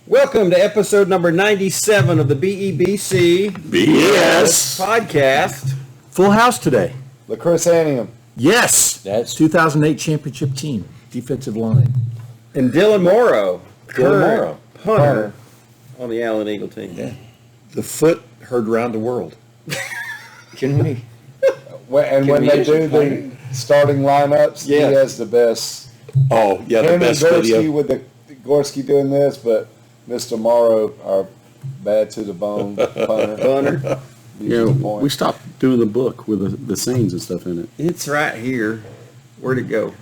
Welcome to episode number 97 of the BEBC BS Podcast. Full house today. The Chrysanthemum. Yes. That's 2008 championship team. Defensive line. And Dylan Morrow. Morrow. Punter on the Allen Eagle team. Yeah. The foot heard around the world. Can we? When they do the starting lineups, yeah. He has the best. Oh, yeah, Him the best and Gorski video. with the Gorski doing this, but Mr. Morrow, our bad to the bone punter. Yeah, we stopped doing the book with the sayings and stuff in it. It's right here. Where'd it go?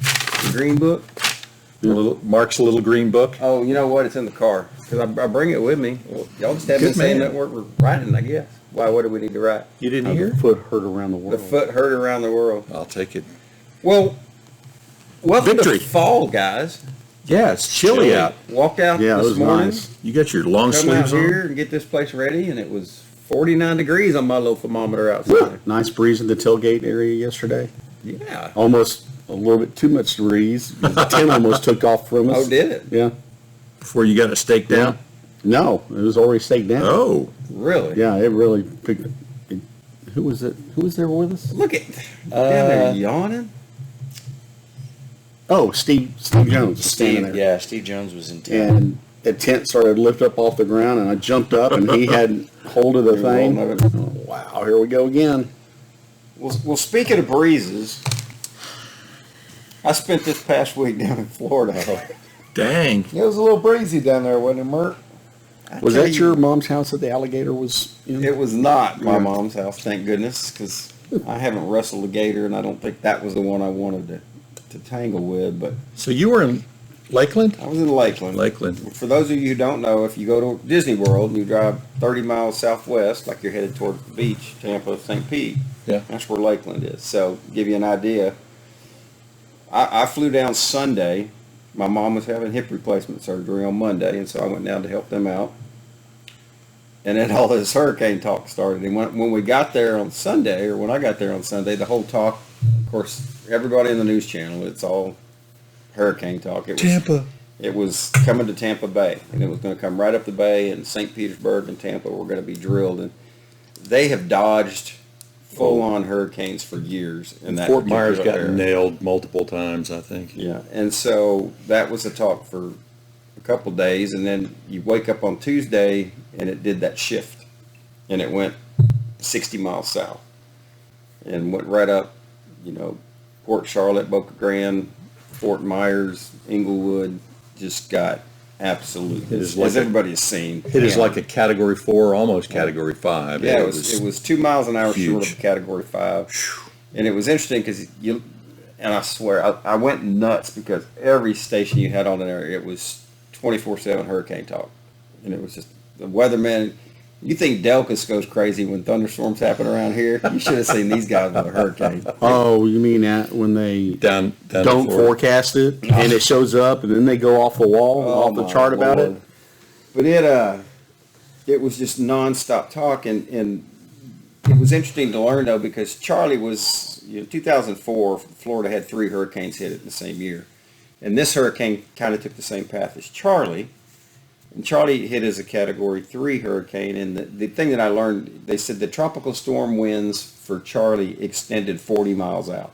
The green book? Mark's little green book. Oh, you know what? It's in the car. Because I bring it with me. Well, y'all just have been saying that we're writing, I guess. Why? What do we need to write? You didn't hear? The foot heard around the world. The foot heard around the world. I'll take it. Well, welcome Victory. to fall, guys. Yeah, it's chilly out. Walked out Yeah, it this was morning. nice. You got your long Come out sleeves here on? and get this place ready, and it was 49 degrees on my little thermometer outside. Nice breeze in the tailgate area yesterday. Yeah. Almost a little bit too much breeze. The 10 almost took off from us. Oh, did it? Yeah. Before you got it staked down? No, it was already staked down. Oh. Really? Yeah, it really picked. Who was it? Who was there with us? Look at down there yawning. Oh, Steve Jones was standing there. Yeah, Steve Jones was in town. And the tent started to lift up off the ground, and I jumped up, and he had hold of the thing. Oh, wow, here we go again. Well, speaking of breezes, I spent this past week down in Florida. Dang. It was a little breezy down there, wasn't it, Mert? Was that your mom's house that the alligator was in? It was not my mom's house, thank goodness, because I haven't wrestled a gator, and I don't think that was the one I wanted to tangle with. But So you were in Lakeland? I was in Lakeland. For those of you who don't know, if you go to Disney World and you drive 30 miles southwest, like you're headed toward the beach, Tampa, St. Pete, Yeah. that's where Lakeland is. So, give you an idea. I flew down Sunday. My mom was having hip replacement surgery on Monday, and so I went down to help them out. And then all this hurricane talk started. And when we got there on Sunday, or when I got there on Sunday, the whole talk, of course, everybody in the news channel, it's all hurricane talk. It was coming to Tampa Bay, and it was going to come right up the bay, and St. Petersburg and Tampa were going to be drilled. And they have dodged full-on hurricanes for years. In that Fort Myers got area. nailed multiple times, I think. Yeah, and so that was the talk for a couple days, and then you wake up on Tuesday, and it did that shift, and it went 60 miles south, and went right up, Port Charlotte, Boca Grande, Fort Myers, Inglewood, just got absolute, as everybody has seen. It is like a Category 4, almost Category 5. Yeah, it was 2 miles an hour huge. short of a Category 5. And it was interesting because and I swear, I went nuts because every station you had on there, it was 24/7 hurricane talk. And it was just, the weatherman, you think Delcus goes crazy when thunderstorms happen around here? You should have seen these guys with a hurricane. Oh, you mean that when they Down don't forecast it, and it shows up, and then they go off the wall, off the chart about it? But it was just nonstop talk, and it was interesting to learn, though, because Charlie was, 2004, Florida had 3 hurricanes hit it in the same year. And this hurricane kind of took the same path as Charlie. And Charlie hit as a Category 3 hurricane. And the thing that I learned, they said the tropical storm winds for Charlie extended 40 miles out.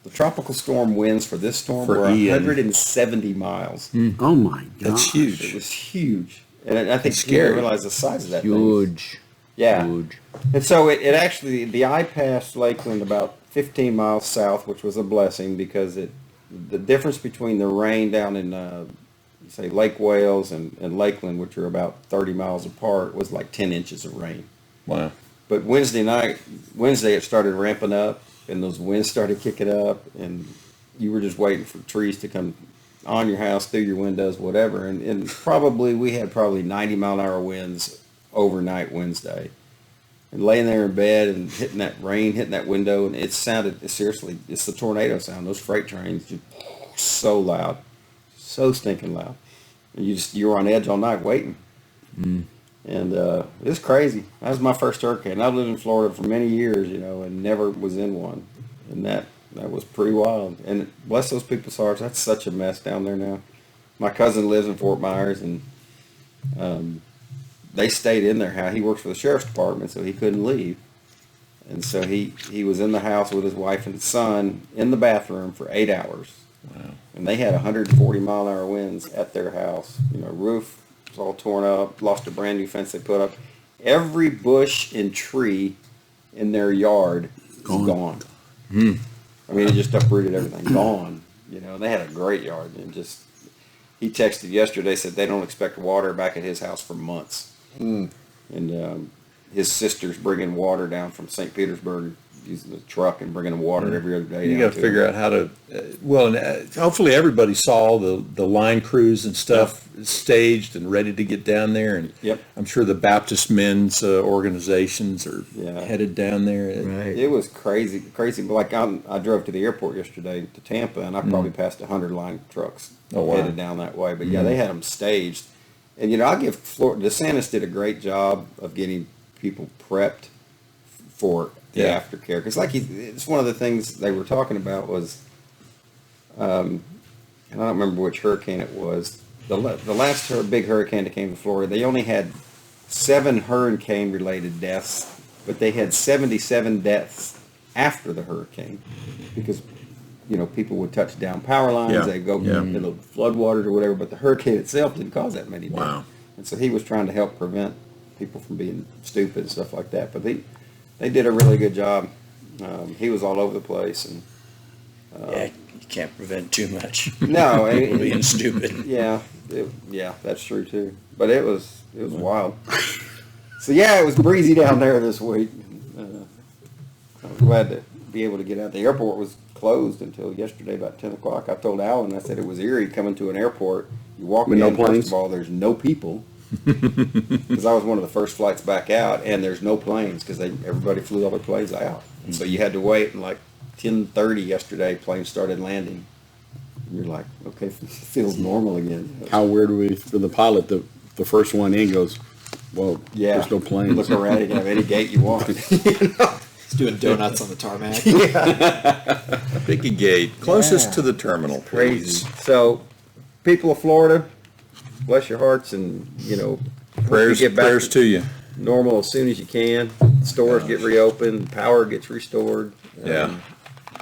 The tropical storm winds for this storm were 170 miles. Oh, my God. That's huge. It was huge. And I think It's you scary. realize the size of that thing. Huge. Yeah. Huge. And so it actually, the eye passed Lakeland about 15 miles south, which was a blessing because the difference between the rain down in, say, Lake Wales and Lakeland, which are about 30 miles apart, was like 10 inches of rain. Wow. But Wednesday it started ramping up, and those winds started kicking up, and you were just waiting for trees to come on your house, through your windows, whatever. And we had probably 90-mile-an-hour winds overnight Wednesday. And laying there in bed and hitting that window, and it sounded, seriously, it's the tornado sound. Those freight trains just so loud, so stinking loud. And you were on edge all night waiting. And it was crazy. That was my first hurricane. I've lived in Florida for many years, and never was in one. And that was pretty wild. And bless those people's hearts. That's such a mess down there now. my cousin lives in Fort Myers, and they stayed in their house. He works for the sheriff's department, so he couldn't leave. And so he was in the house with his wife and son in the bathroom for 8 hours. Wow. And they had 140-mile-an-hour winds at their house. Roof was all torn up, lost a brand new fence they put up. Every bush and tree in their yard is gone. I mean, it just uprooted everything. Gone. They had a great yard. And he texted yesterday, said they don't expect water back at his house for months. And his sister's bringing water down from St. Petersburg, using the truck and bringing water every other day. You got to figure out how to, hopefully everybody saw the line crews and stuff staged and ready to get down there. And Yep. I'm sure the Baptist men's organizations are Yeah. headed down there. Right. It was crazy. Like I drove to the airport yesterday to Tampa, and I probably passed 100 line trucks headed down that way. But yeah, they had them staged. And I give Florida, DeSantis did a great job of getting people prepped for the aftercare. Because it's one of the things they were talking about was, and I don't remember which hurricane it was. The last big hurricane that came to Florida, they only had 7 hurricane-related deaths, but they had 77 deaths after the hurricane because, people would touch down power lines, they'd go into the floodwaters or whatever, but the hurricane itself didn't cause that many deaths. Wow. And so he was trying to help prevent people from being stupid and stuff like that. But they did a really good job. He was all over the place. And you can't prevent too much. no, People being stupid. Yeah, that's true too. But it was wild. So yeah, it was breezy down there this week. I was glad to be able to get out. The airport was closed until yesterday about 10 o'clock. I told Alan, I said it was eerie coming to an airport. You walk in, first of all, there's no people. Because I was one of the first flights back out, and there's no planes because everybody flew all their planes out. And so you had to wait, and like 10:30 yesterday, planes started landing. And you're like, okay, it feels normal again. How weird would it be for the pilot, the first one in goes, well, there's no planes. Look around, you can have any gate you want. He's doing donuts on the tarmac. Pick a gate closest to the terminal. Crazy. So, people of Florida, bless your hearts, and Prayers, get back prayers to you. normal as soon as you can. Stores get reopened, power gets restored. Yeah.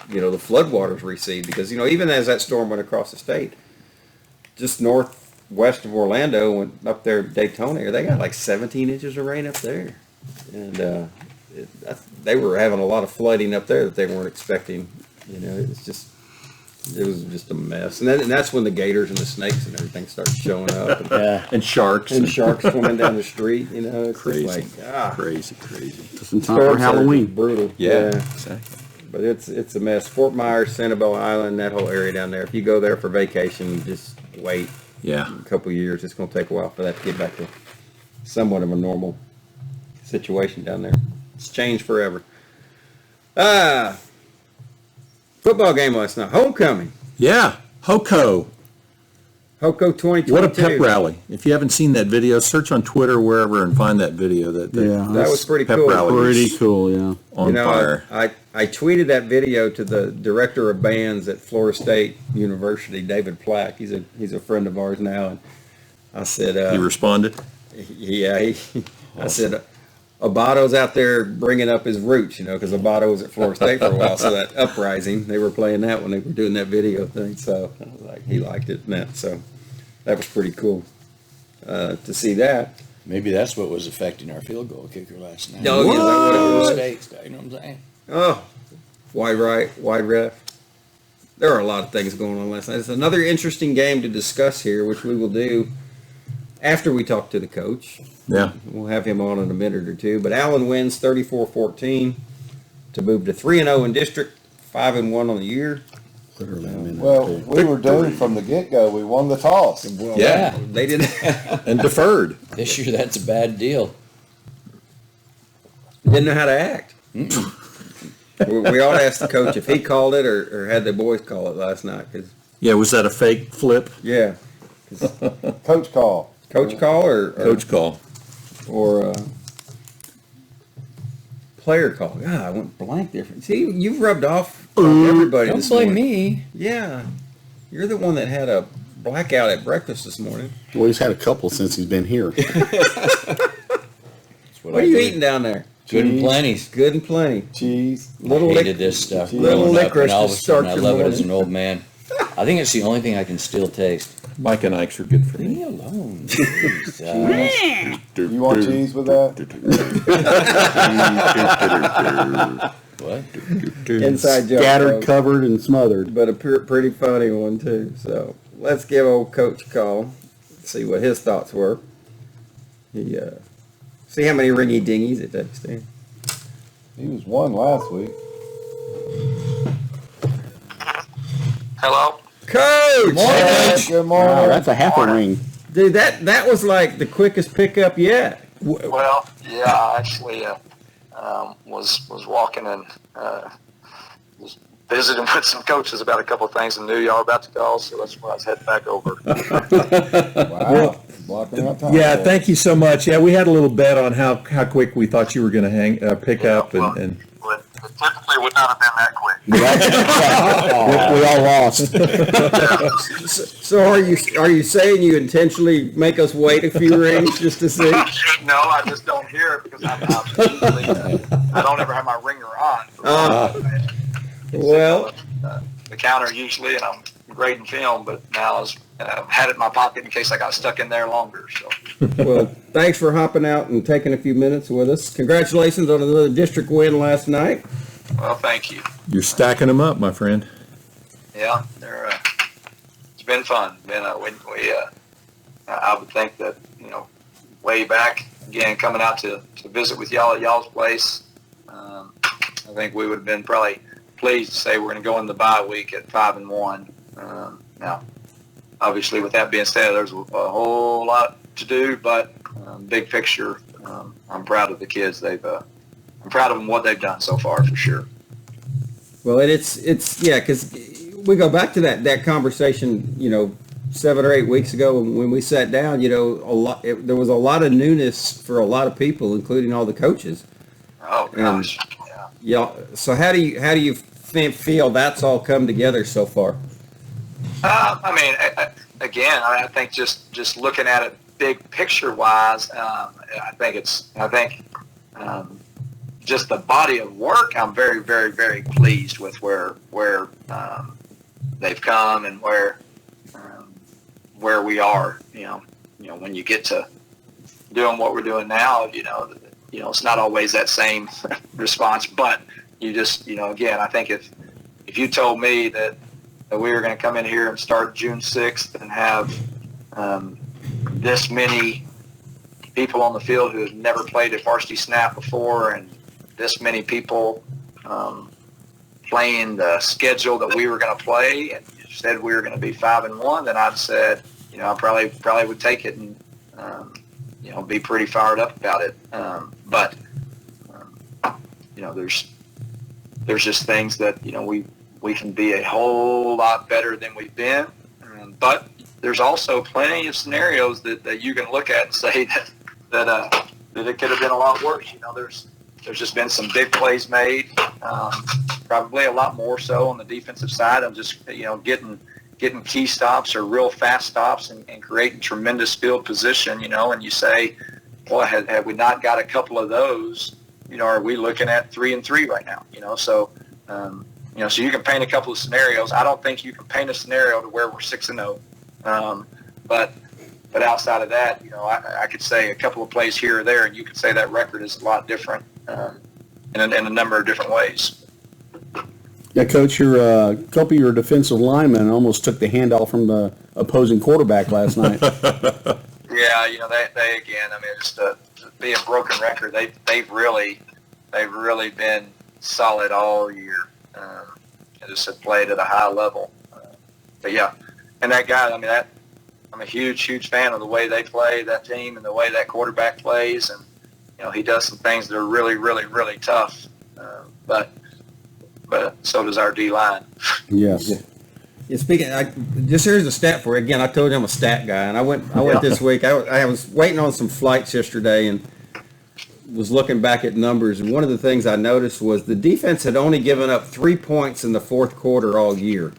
The floodwaters recede because even as that storm went across the state, just northwest of Orlando, went up there Daytona area, they got like 17 inches of rain up there, and they were having a lot of flooding up there that they weren't expecting. It was just a mess, and that's when the gators and the snakes and everything started showing up, And sharks. and sharks swimming down the street. It's Crazy. just like Crazy. Just in time for Halloween. brutal. Yeah. Exactly. But it's a mess. Fort Myers, Sanibel Island, that whole area down there. If you go there for vacation, just wait Yeah. a couple of years. It's going to take a while for that to get back to somewhat of a normal situation down there. It's changed forever. Football game last night. Homecoming. Yeah. Hoko. Hoko 2022. What a pep rally. If you haven't seen that video, search on Twitter, wherever, and find that video. That was pretty pep cool. rally Pretty is cool, yeah. on fire. I tweeted that video to the director of bands at Florida State University, David Plack. He's a friend of ours now, and I said, He responded? I said, Abato's out there bringing up his roots, because Abato was at Florida State for a while, so that Uprising, they were playing that when they were doing that video thing, so I was like, he liked it, and that, so that was pretty cool to see that. Maybe that's what was affecting our field goal kicker last night. Oh, yeah, that what it was? Mistakes, you know what I'm saying? Oh, wide ref. There are a lot of things going on last night. It's another interesting game to discuss here, which we will do after we talk to the coach. Yeah. We'll have him on in a minute or two. But Allen wins 34-14 to move to 3-0 in district, 5-1 on the year. Literally, I mean, Well, we were doomed from the get-go. We won the toss. Well, Yeah. they did. And deferred. This year, that's a bad deal. Didn't know how to act. We ought to ask the coach if he called it or had the boys call it last night. Yeah, was that a fake flip? Yeah. Coach call. Coach call or Coach call. player call. God, I went blank there. See, you've rubbed off on everybody Don't this blame morning. me. Yeah. You're the one that had a blackout at breakfast this morning. Well, he's had a couple since he's been here. What are you eating down there? Good and Cheese. plenty. Good and plenty. Cheese. Little I lic- hated this stuff. little growing up, licorice and all of to a sudden start I your love it as morning. an old man. I think it's the only thing I can still taste. Mike and Ike's are good for Leave me. me alone. Jesus. You want cheese with that? What? Inside joke, Scattered, folks. covered, and smothered. But a pretty funny one too. So let's give old Coach a call, see what his thoughts were. He see how many ringy dingies it takes to. He was one last week. Hello. Coach, Good morning. Wow, that's a half a ring. dude, that was like the quickest pickup yet. Well, yeah, I actually was walking and was visiting with some coaches about a couple of things and knew y'all were about to call, so that's why I was heading back over. Wow. Blocking out time. Yeah, thank you so much. Yeah, we had a little bet on how quick we thought you were going to pick up, and But it typically would not have been that quick. We all lost. So are you saying you intentionally make us wait a few rings just to see? No, I just don't hear it because I don't ever have my ringer on. Well, The counter usually, and I'm grading film, but now I've had it in my pocket in case I got stuck in there longer. So. well, thanks for hopping out and taking a few minutes with us. Congratulations on another district win last night. Well, thank you. you're stacking them up, my friend. Yeah, it's been fun. I would think that, way back, again, coming out to visit with y'all at y'all's place, I think we would have been probably pleased to say we're going to go in the bye week at 5-1. Now, obviously, with that being said, there's a whole lot to do, but big picture, I'm proud of the kids. I'm proud of them, what they've done so far, for sure. Well, it's yeah, because we go back to that conversation, 7 or 8 weeks ago when we sat down. There was a lot of newness for a lot of people, including all the coaches. Oh, gosh. Yeah. Yeah. So how do you feel that's all come together so far? I think just looking at it big picture wise, I think just the body of work. I'm very, very, very pleased with where they've come and where we are. When you get to doing what we're doing now, it's not always that same response, but you just, again, I think if you told me that we were going to come in here and start June 6th and have this many people on the field who have never played a varsity snap before, and this many people playing the schedule that we were going to play, and you said we were going to be 5-1, then I'd said, I probably would take it and be pretty fired up about it. But there's just things that we can be a whole lot better than we've been. But there's also plenty of scenarios that you can look at and say that it could have been a lot worse. There's just been some big plays made, probably a lot more so on the defensive side of just getting key stops or real fast stops and creating tremendous field position. And you say, well, had we not got a couple of those, are we looking at 3-3 right now? So you can paint a couple of scenarios. I don't think you can paint a scenario to where we're 6-0. But outside of that, I could say a couple of plays here or there, and you could say that record is a lot different in a number of different ways. Yeah, Coach, a couple of your defensive linemen almost took the handoff from the opposing quarterback last night. Yeah, they again. Just to be a broken record, they've really been solid all year. Just have played at a high level. But yeah, and that guy, I'm a huge fan of the way they play, that team, and the way that quarterback plays. And he does some things that are really, really, really tough. But so does our D line. Yes. Yeah, speaking, here's a stat for you. Again, I told you I'm a stat guy, and I went this week. I was waiting on some flights yesterday and was looking back at numbers, and one of the things I noticed was the defense had only given up 3 points in the fourth quarter all year.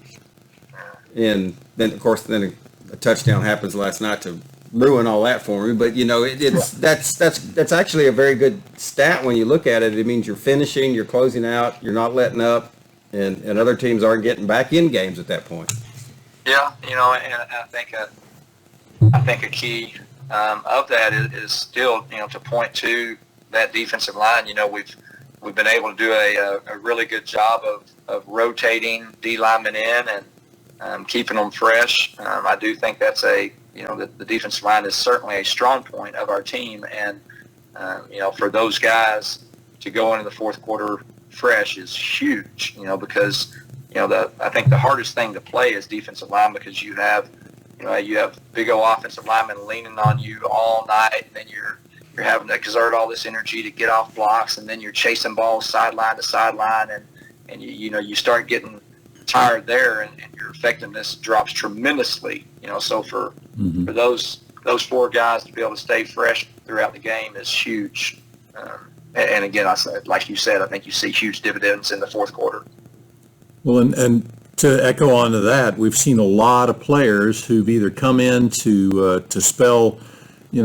And then, of course, a a touchdown happens last night to ruin all that for me. But that's actually a very good stat when you look at it. It means you're finishing, you're closing out, you're not letting up, and other teams aren't getting back in games at that point. Yeah, and I think a key of that is still, to point to that defensive line. We've been able to do a really good job of rotating D linemen in and keeping them fresh. I do think that's the defensive line is certainly a strong point of our team, and for those guys to go into the fourth quarter fresh is huge. Because I think the hardest thing to play is defensive line, because you have big old offensive linemen leaning on you all night, and then you're having to exert all this energy to get off blocks, and then you're chasing balls sideline to sideline, and you start getting tired there, and your effectiveness drops tremendously. So for those four guys to be able to stay fresh throughout the game is huge. And again, like you said, I think you see huge dividends in the fourth quarter. Well, and to echo onto that, we've seen a lot of players who've either come in to spell,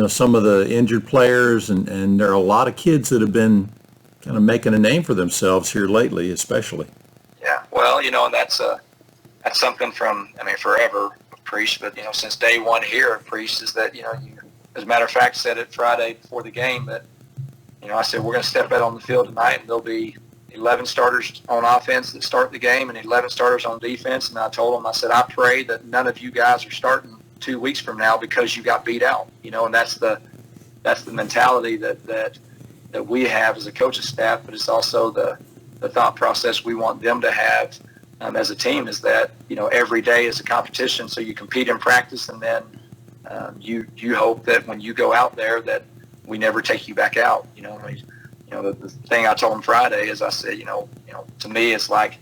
some of the injured players, and there are a lot of kids that have been kind of making a name for themselves here lately, especially. Yeah, well, and that's something from, forever, Priest, but, since day one here at Priest is that, you, as a matter of fact, said it Friday before the game that, I said, we're going to step out on the field tonight, and there'll be 11 starters on offense that start the game and 11 starters on defense. And I told them, I said, I pray that none of you guys are starting 2 weeks from now because you got beat out, and that's the mentality that we have as a coaching staff, but it's also the thought process we want them to have as a team, is that, every day is a competition. So you compete in practice, and then you hope that when you go out there that we never take you back out. The thing I told him Friday is, I said, to me, it's like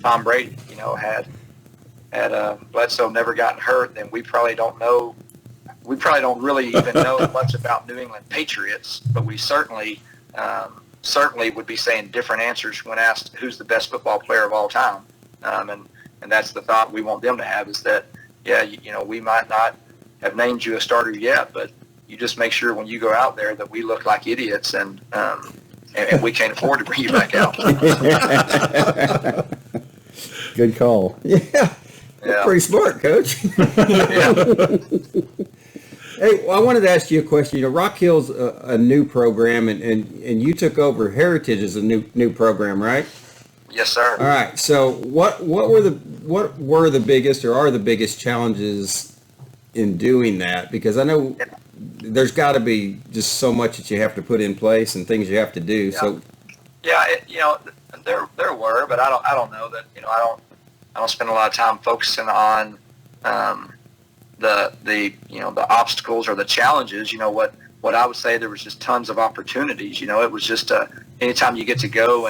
Tom Brady, had Bledsoe never gotten hurt, then we probably don't really even know much about New England Patriots, but we certainly would be saying different answers when asked who's the best football player of all time. And that's the thought we want them to have, is that, we might not have named you a starter yet, but you just make sure when you go out there that we look like idiots, and we can't afford to bring you back out. Good call. Yeah. Pretty smart, Coach. Yeah. Hey, I wanted to ask you a question. Rock Hill's a new program, and you took over Heritage as a new program, right? Yes, sir. All right. So what were the biggest, or are the biggest, challenges in doing that? Because I know there's got to be just so much that you have to put in place and things you have to do. Yeah. So there were, but I don't know that, I don't spend a lot of time focusing on the obstacles or the challenges. What I would say, there was just tons of opportunities. It was just anytime you get to go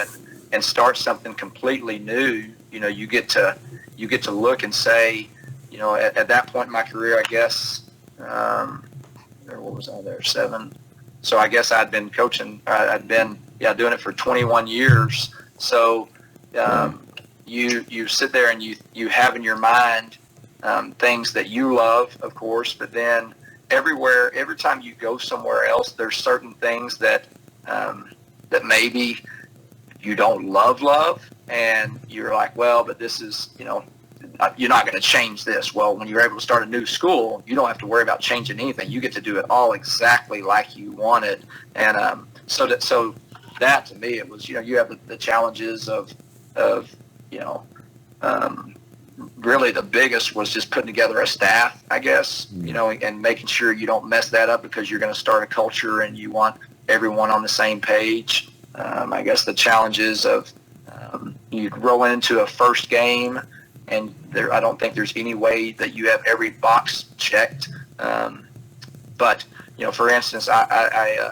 and start something completely new, you get to look and say, at that point in my career, I guess, what was I there, 7? So I guess I'd been coaching. I'd been doing it for 21 years. So you sit there and you have in your mind things that you love, of course, but then every time you go somewhere else, there's certain things that maybe you don't love, and you're like, well, but this is, you're not going to change this. Well, when you're able to start a new school, you don't have to worry about changing anything. You get to do it all exactly like you wanted. And so that to me, it was, you have the challenges of really the biggest was just putting together a staff, I guess, and making sure you don't mess that up, because you're going to start a culture and you want everyone on the same page. I guess the challenges of you roll into a first game, and I don't think there's any way that you have every box checked. But for instance, I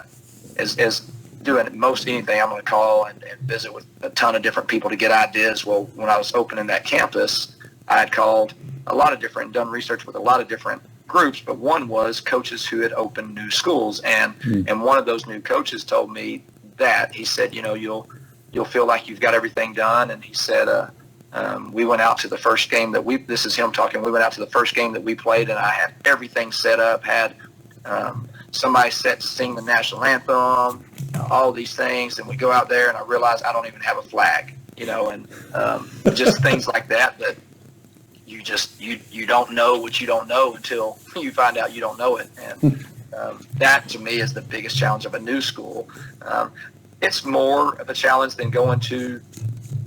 as doing most anything, I'm going to call and visit with a ton of different people to get ideas. Well, when I was opening that campus, I had called done research with a lot of different groups, but one was coaches who had opened new schools, and one of those new coaches told me that, he said, you'll feel like you've got everything done, and he said, we went out to the first game that this is him talking, we went out to the first game that we played, and I had everything set up, had somebody set to sing the national anthem, all these things, and we go out there and I realize I don't even have a flag, and just things like that you don't know what you don't know until you find out you don't know it. And that to me is the biggest challenge of a new school. It's more of a challenge than going to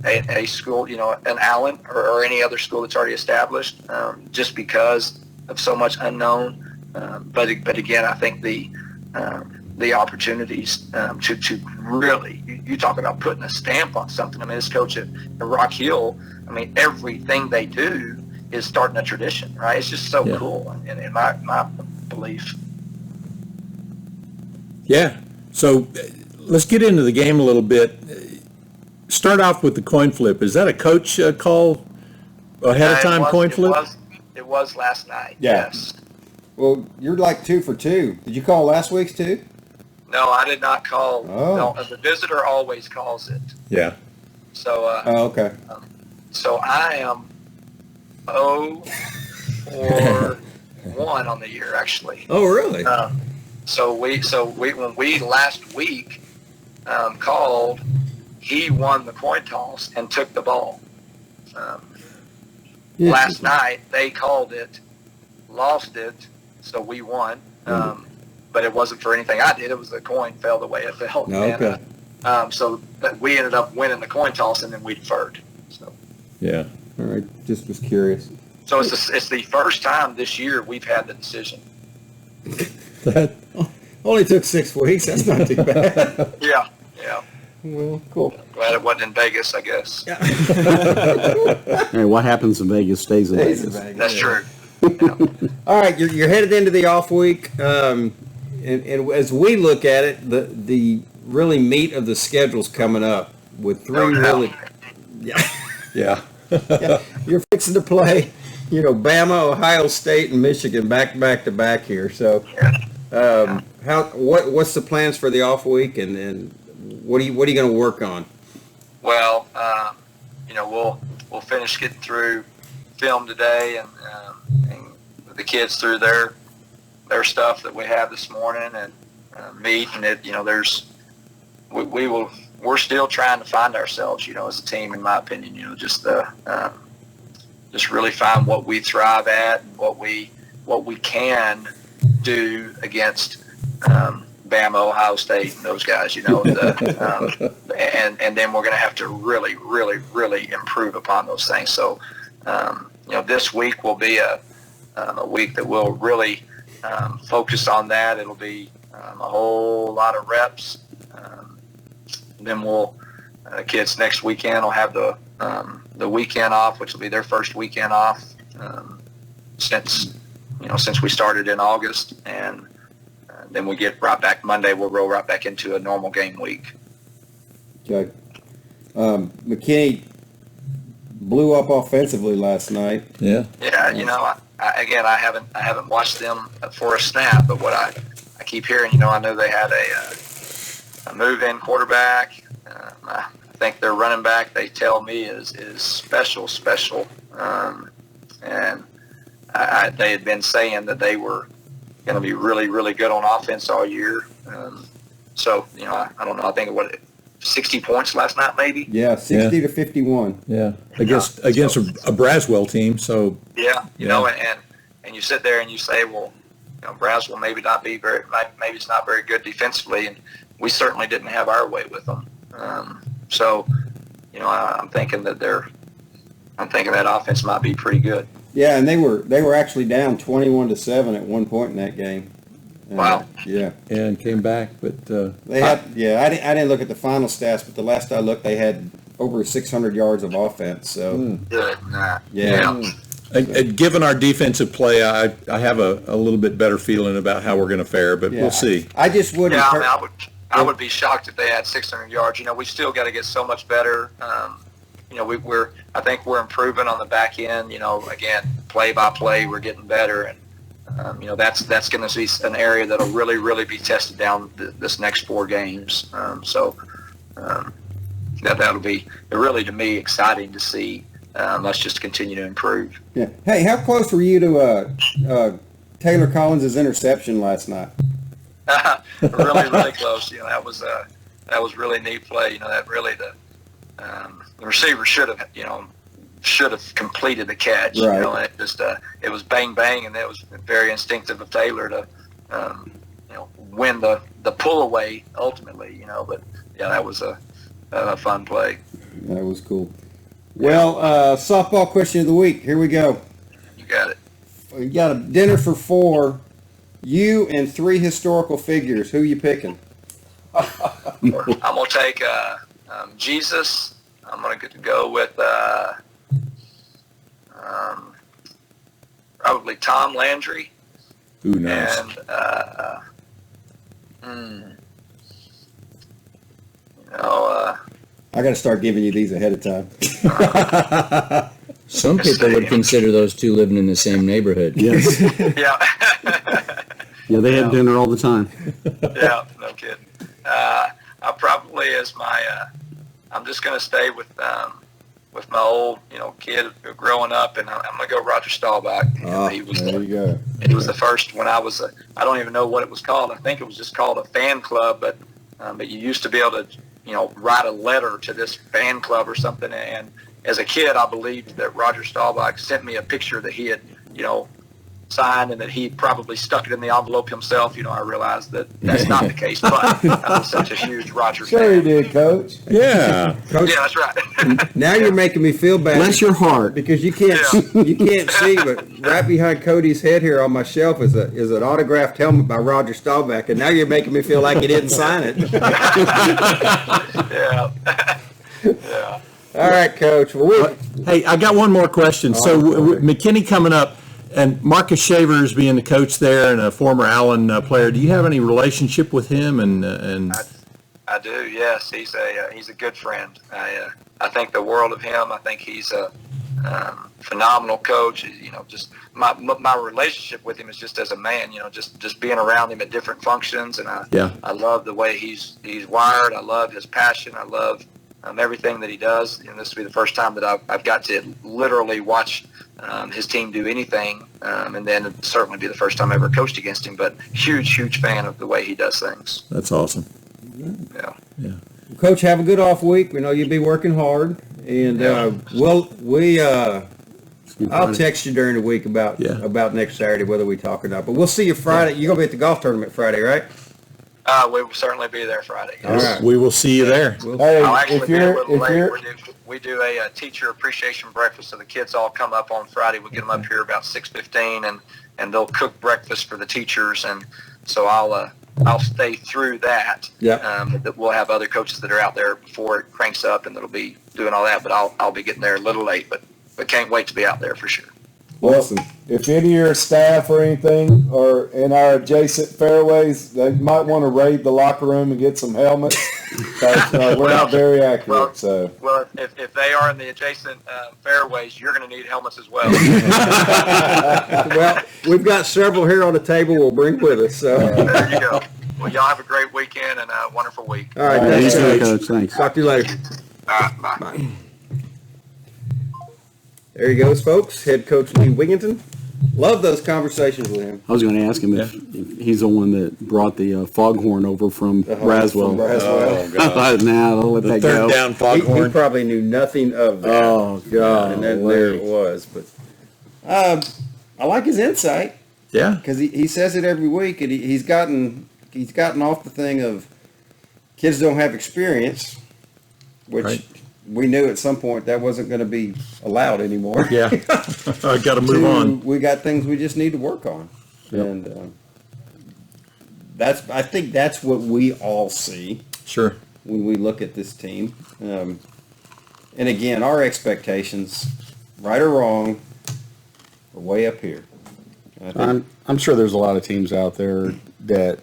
a school, an Allen or any other school that's already established, just because of so much unknown. But again, I think the opportunities to really, you talk about putting a stamp on something. I mean, this coach at Rock Hill, I mean, everything they do is starting a tradition, right? It's just so cool, in my belief. Yeah. So let's get into the game a little bit. Start off with the coin flip. Is that a coach call ahead of time coin flip? It was last night. Yeah. Yes. Well, you're like 2 for 2. Did you call last week's too? No, I did not call. Oh. No, the visitor always calls it. Yeah. So. Oh, okay. So I am 0 for 1 on the year, actually. Oh, really? So when we last week called, he won the coin toss and took the ball. Last night they called it, lost it, so we won. But it wasn't for anything I did. It was the coin fell the way it fell. Okay. And, so we ended up winning the coin toss, and then we deferred. So. Yeah. All right. Just was curious. So it's the first time this year we've had the decision. That Only took 6 weeks. That's not too bad. Yeah. Well, cool. Glad it wasn't in Vegas, I guess. Hey, what happens in Vegas stays in Vegas. That's true. All right, you're headed into the off week, and as we look at it, the really meat of the schedule's coming up with 3 really. yeah. You're fixing to play, Bama, Ohio State, and Michigan back to back here. So, what's the plans for the off week, and what are you going to work on? Well, we'll finish getting through film today, and the kids through their stuff that we have this morning, and meet, and we're still trying to find ourselves, as a team, in my opinion. Just really find what we thrive at and what we can do against Bama, Ohio State, and those guys. And then we're going to have to really, really, really improve upon those things. So, this week will be a week that we'll really focus on that. It'll be a whole lot of reps. Then kids next weekend will have the weekend off, which will be their first weekend off since we started in August, and then we get right back Monday. We'll roll right back into a normal game week. Okay. McKinney blew up offensively last night. Yeah. Yeah, I haven't watched them for a snap, but what I keep hearing, I know they had a move-in quarterback. I think their running back, they tell me, is special. And they had been saying that they were going to be really, really good on offense all year. So, I don't know. I think 60 points last night, maybe. Yeah, 60 to 51. Yeah. Against a Braswell team. So. Yeah. And you sit there and you say, well, Braswell maybe it's not very good defensively, and we certainly didn't have our way with them. So, I'm thinking that that offense might be pretty good. Yeah, and they were actually down 21-7 at one point in that game. Wow. Yeah. And came back, but They had. I didn't look at the final stats, but the last I looked, they had over 600 yards of offense. So. Good. Yeah. and given our defensive play, I have a little bit better feeling about how we're going to fare, but we'll see. I just wouldn't. Yeah, I would be shocked if they had 600 yards. We still got to get so much better. I think we're improving on the back end. Again, play by play, we're getting better, and that's going to be an area that'll really, really be tested down this next 4 games. That'll be really, to me, exciting to see let's just continue to improve. Yeah. Hey, how close were you to Taylor Collins' interception last night? Really close. That was really neat play. That really the receiver should have completed the catch. Right. And it was bang bang, and that was very instinctive of Taylor to win the pull away ultimately. But yeah, that was a fun play. That was cool. Well, softball question of the week. Here we go. You got it. We got a dinner for 4. You and 3 historical figures. Who you picking? I'm gonna take Jesus. I'm gonna go with probably Tom Landry. Ooh, nice. And I got to start giving you these ahead of time. Some people would consider those two living in the same neighborhood. Yes. yeah, Yeah, they have dinner all the time. yeah, no kidding. I probably I'm just gonna stay with my old kid growing up, and I'm gonna go Roger Staubach. He was There you go. It was the first when I was I don't even know what it was called. I think it was just called a fan club, but you used to be able to write a letter to this fan club or something. And as a kid, I believed that Roger Staubach sent me a picture that he had signed and that he probably stuck it in the envelope himself. I realized that that's not the case, but I was such a huge Roger Sure fan. he did, Coach. Yeah. Coach, Yeah, that's right. now you're making me feel bad. Bless your heart. Because you can't see, but right behind Cody's head here on my shelf is an autographed helmet by Roger Staubach, and now you're making me feel like he didn't sign it. Yeah. Yeah. All right, Coach. Well, Hey, I got one more question. So McKinney coming up, and Marcus Shavers being the coach there and a former Allen player. Do you have any relationship with him? And I do. Yes, he's a good friend. I think the world of him. I think he's a phenomenal coach. Just my relationship with him is just as a man. Just being around him at different functions, and I love the way he's wired. I love his passion. I love everything that he does. And this will be the first time that I've got to literally watch his team do anything, and then it'd certainly be the first time I ever coached against him. But huge fan of the way he does things. that's awesome. Yeah. Coach, have a good off week. We know you'll be working hard, and I'll text you during the week about next Saturday whether we talk or not. But we'll see you Friday. You're gonna be at the golf tournament Friday, right? We will certainly be there Friday. All right. We will see you there. Hey, I'll actually if be a you're little late. We do a teacher appreciation breakfast, so the kids all come up on Friday. We'll get them up here about 6:15, and they'll cook breakfast for the teachers, and so I'll stay through that. Yeah. We'll have other coaches that are out there before it cranks up, and that'll be doing all that. But I'll be getting there a little late, but can't wait to be out there for sure. Awesome. If any of your staff or anything are in our adjacent fairways, they might want to raid the locker room and get some helmets. 'Cause, we're not very accurate. So Well, if they are in the adjacent fairways, you're going to need helmets as well. Well, we've got several here on the table we'll bring with us. So. There you go. Well, y'all have a great weekend and a wonderful week. All right, Thanks, thanks, Coach. Thanks. Talk to you later. All right, bye. There he goes, folks. Head coach Lee Wigginton. Love those conversations with him. I was going to ask him if he's the one that brought the foghorn over from Braswell. From Braswell. Oh, God. Nah, I'll let that Third go. down He foghorn. probably knew nothing of that. Oh, God. And then there it was. But I like his insight Yeah. because he says it every week, and he's gotten off the thing of kids don't have experience, which Right. we knew at some point that wasn't going to be allowed anymore. Yeah. I got to move on. We got things we just need to work on, and I think that's what we all see Sure. when we look at this team. And again, our expectations, right or wrong, are way up here. I think, I'm sure there's a lot of teams out there that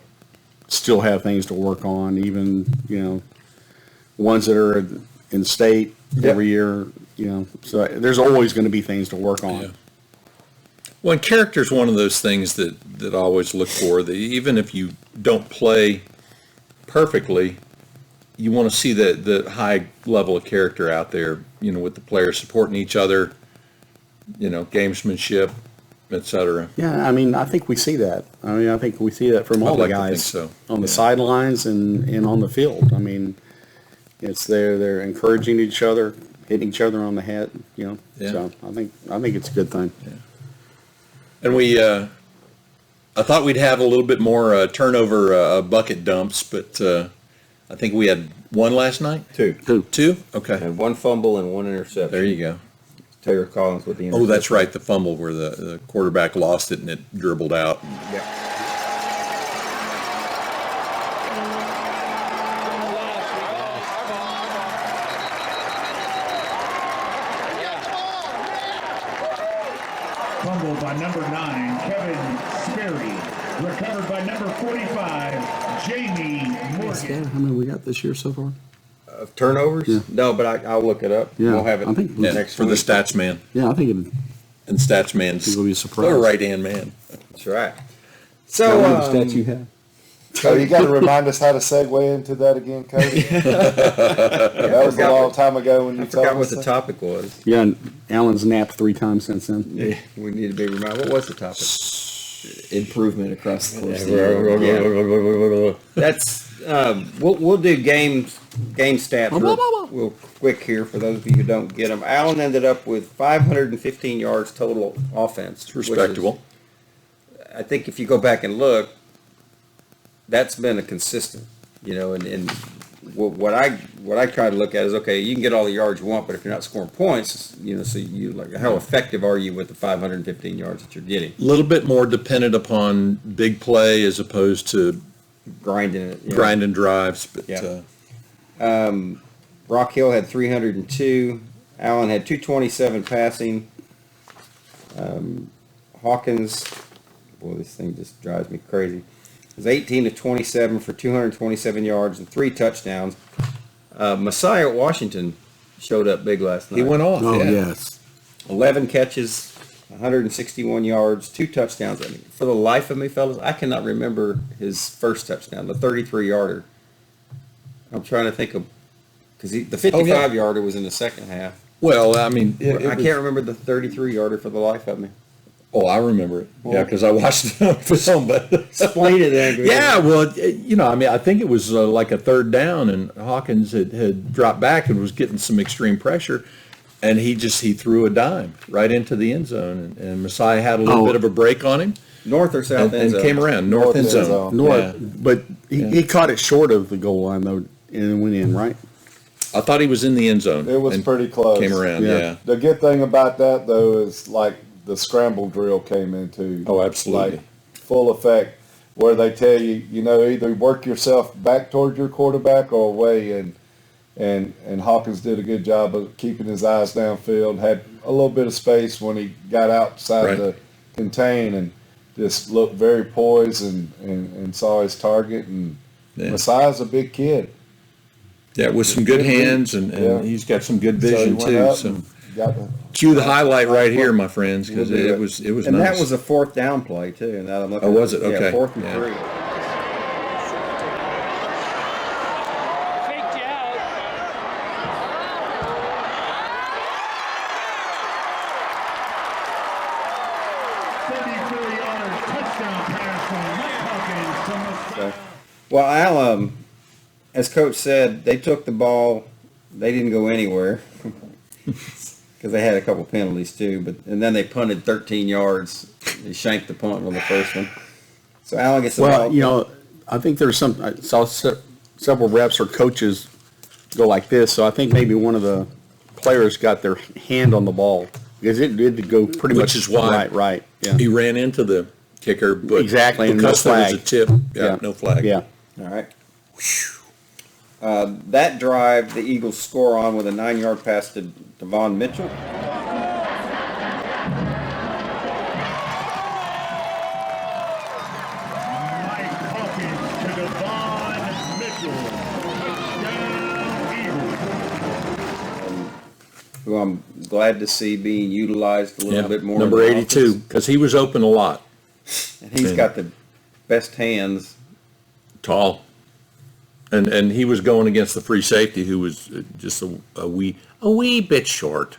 still have things to work on, even, ones that are in state every year, so there's always going to be things to work on. Yeah. Well, and character is one of those things that I always look for. That even if you don't play perfectly, you want to see the high level of character out there, with the players supporting each other, gamesmanship, etc. Yeah, I mean, I think we see that. I mean, I think we see that from all I'd the like to guys think so. on the sidelines and on the field. I mean, it's they're encouraging each other, hitting each other on the head. Yeah. So I think it's a good thing. And we, I thought we'd have a little bit more turnover bucket dumps, but I think we had one last night. Two? Okay. And one fumble and one interception. There you go. Taylor Collins with the interception. Oh, that's right, the fumble where the quarterback lost it and it dribbled out. Yeah. Fumbled by number 9, Kevin Sperry. Recovered by number 45, Jamie Morgan. How many we got this year so far? Turnovers? Yeah. No, but I'll look it up. Yeah, We'll have it I think next For the week. stats man. Yeah, I think And stats man's It'll be a surprise. the right-hand man. That's right. how So, many stats you have. So you got to remind us how to segue into that again, Cody. That was a long time ago when you I told forgot us what the that. topic was. Yeah, and Alan's napped 3 times since then. Yeah, we need to be reminded. What was the topic? Improvement across the course of the year. That's we'll do game stats real quick here for those of you who don't get them. Allen ended up with 515 yards total offense. It's respectable. I think if you go back and look, that's been a consistent, and what I try to look at is, okay, you can get all the yards you want, but if you're not scoring points, so you like, how effective are you with the 515 yards that you're getting? A little bit more dependent upon big play as opposed to Grinding it. grinding drives. But Yeah. Rock Hill had 302. Allen had 227 passing. Hawkins, boy, this thing just drives me crazy. It was 18 to 27 for 227 yards and 3 touchdowns. Messiah Washington showed up big last night. he went off. Oh, yeah. yes. 11 catches, 161 yards, 2 touchdowns. I mean, for the life of me, fellas, I cannot remember his first touchdown, the 33-yarder. I'm trying to think of, because the 55-yarder was in the second half. Well, I mean, I can't remember the 33-yarder for the life of me. Oh, I remember it. Yeah, because I watched it on film. But Explain it, Andrew. yeah, well, I mean, I think it was like a third down, and Hawkins had dropped back and was getting some extreme pressure, and he threw a dime right into the end zone, and Messiah had a little bit of a break on him, North or south and end zone? came around north end end zone. zone. North, Yeah. but he caught it short of the goal line, though, and went in, right? I thought he was in the end zone. It was and pretty close. Came around, Yeah. yeah. The good thing about that, though, is like the scramble drill came into Oh, absolutely. like full effect, where they tell you, either work yourself back toward your quarterback or away, and Hawkins did a good job of keeping his eyes downfield, had a little bit of space when he got outside Right. the contain, and just looked very poised and saw his target. And Yeah. Messiah's a big kid. Yeah, with some good hands, and Yeah. he's got some good So he vision went too. up So and got the cue the highlight right here, my friends, because We'll do it was And nice. that was a 4th down play, too. And that I'm looking Oh, at. was it? Okay. Yeah, 4th and Yeah. 3. Faked you out. Touchdown pass from Mike Hawkins to Messiah. Well, Al, as Coach said, they took the ball. They didn't go anywhere because they had a couple penalties too. And then they punted 13 yards. They shanked the punt on the first one. So Allen gets the ball. Well, I think there's I saw several reps or coaches go like this, so I think maybe one of the players got their hand on the ball because it did go pretty Which much is why right. Yeah. He ran into the kicker, but Exactly, and no because there was a flag. tip, no flag. Yeah. All right. That drive, the Eagles score on with a 9-yard pass to Devon Mitchell. Mike Hawkins to Devon Mitchell. Touchdown Eagles. Who I'm glad to see being utilized a little bit more. Number in the 82, offense. because he was open a lot. And he's got the best hands. Tall. And he was going against the free safety, who was just a wee bit short.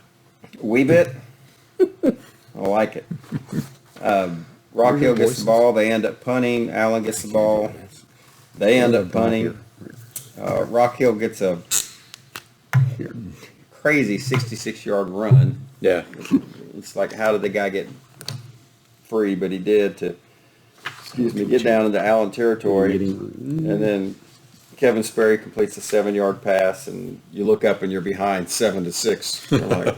A wee bit? I like it. Rock Hill gets the ball. They end up punting. Allen gets the ball. They end up punting. Rock Hill gets a crazy 66-yard run. Yeah. It's like, how did the guy get free? But he did to, get down into Allen territory. And then Kevin Sperry completes a 7-yard pass, and you look up and you're behind 7-6. You're like,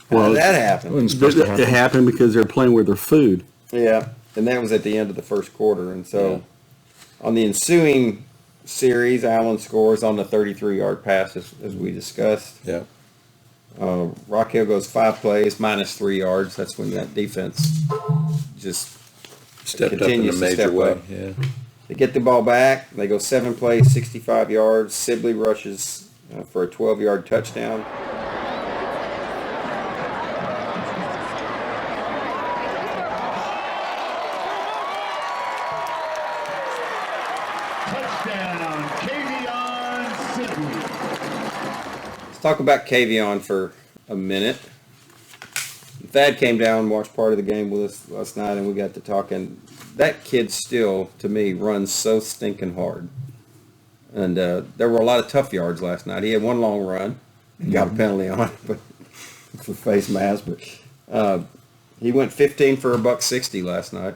how did that happen? It happened because they're playing with their food. Yeah, and that was at the end of the first quarter. And so on the ensuing series, Allen scores on the 33-yard pass, as we discussed. Yeah. Rock Hill goes 5 plays, minus 3 yards. That's when that defense just Stepped up in a continues to major step way. up. Yeah. They get the ball back. They go 7 plays, 65 yards. Sibley rushes for a 12-yard touchdown. Touchdown, Cavion Sydney. Let's talk about Cavion for a minute. Thad came down and watched part of the game with us last night, and we got to talking. That kid still, to me, runs so stinking hard. And there were a lot of tough yards last night. He had one long run. He got a penalty on it but for face mask. But he went 15 for $160 last night.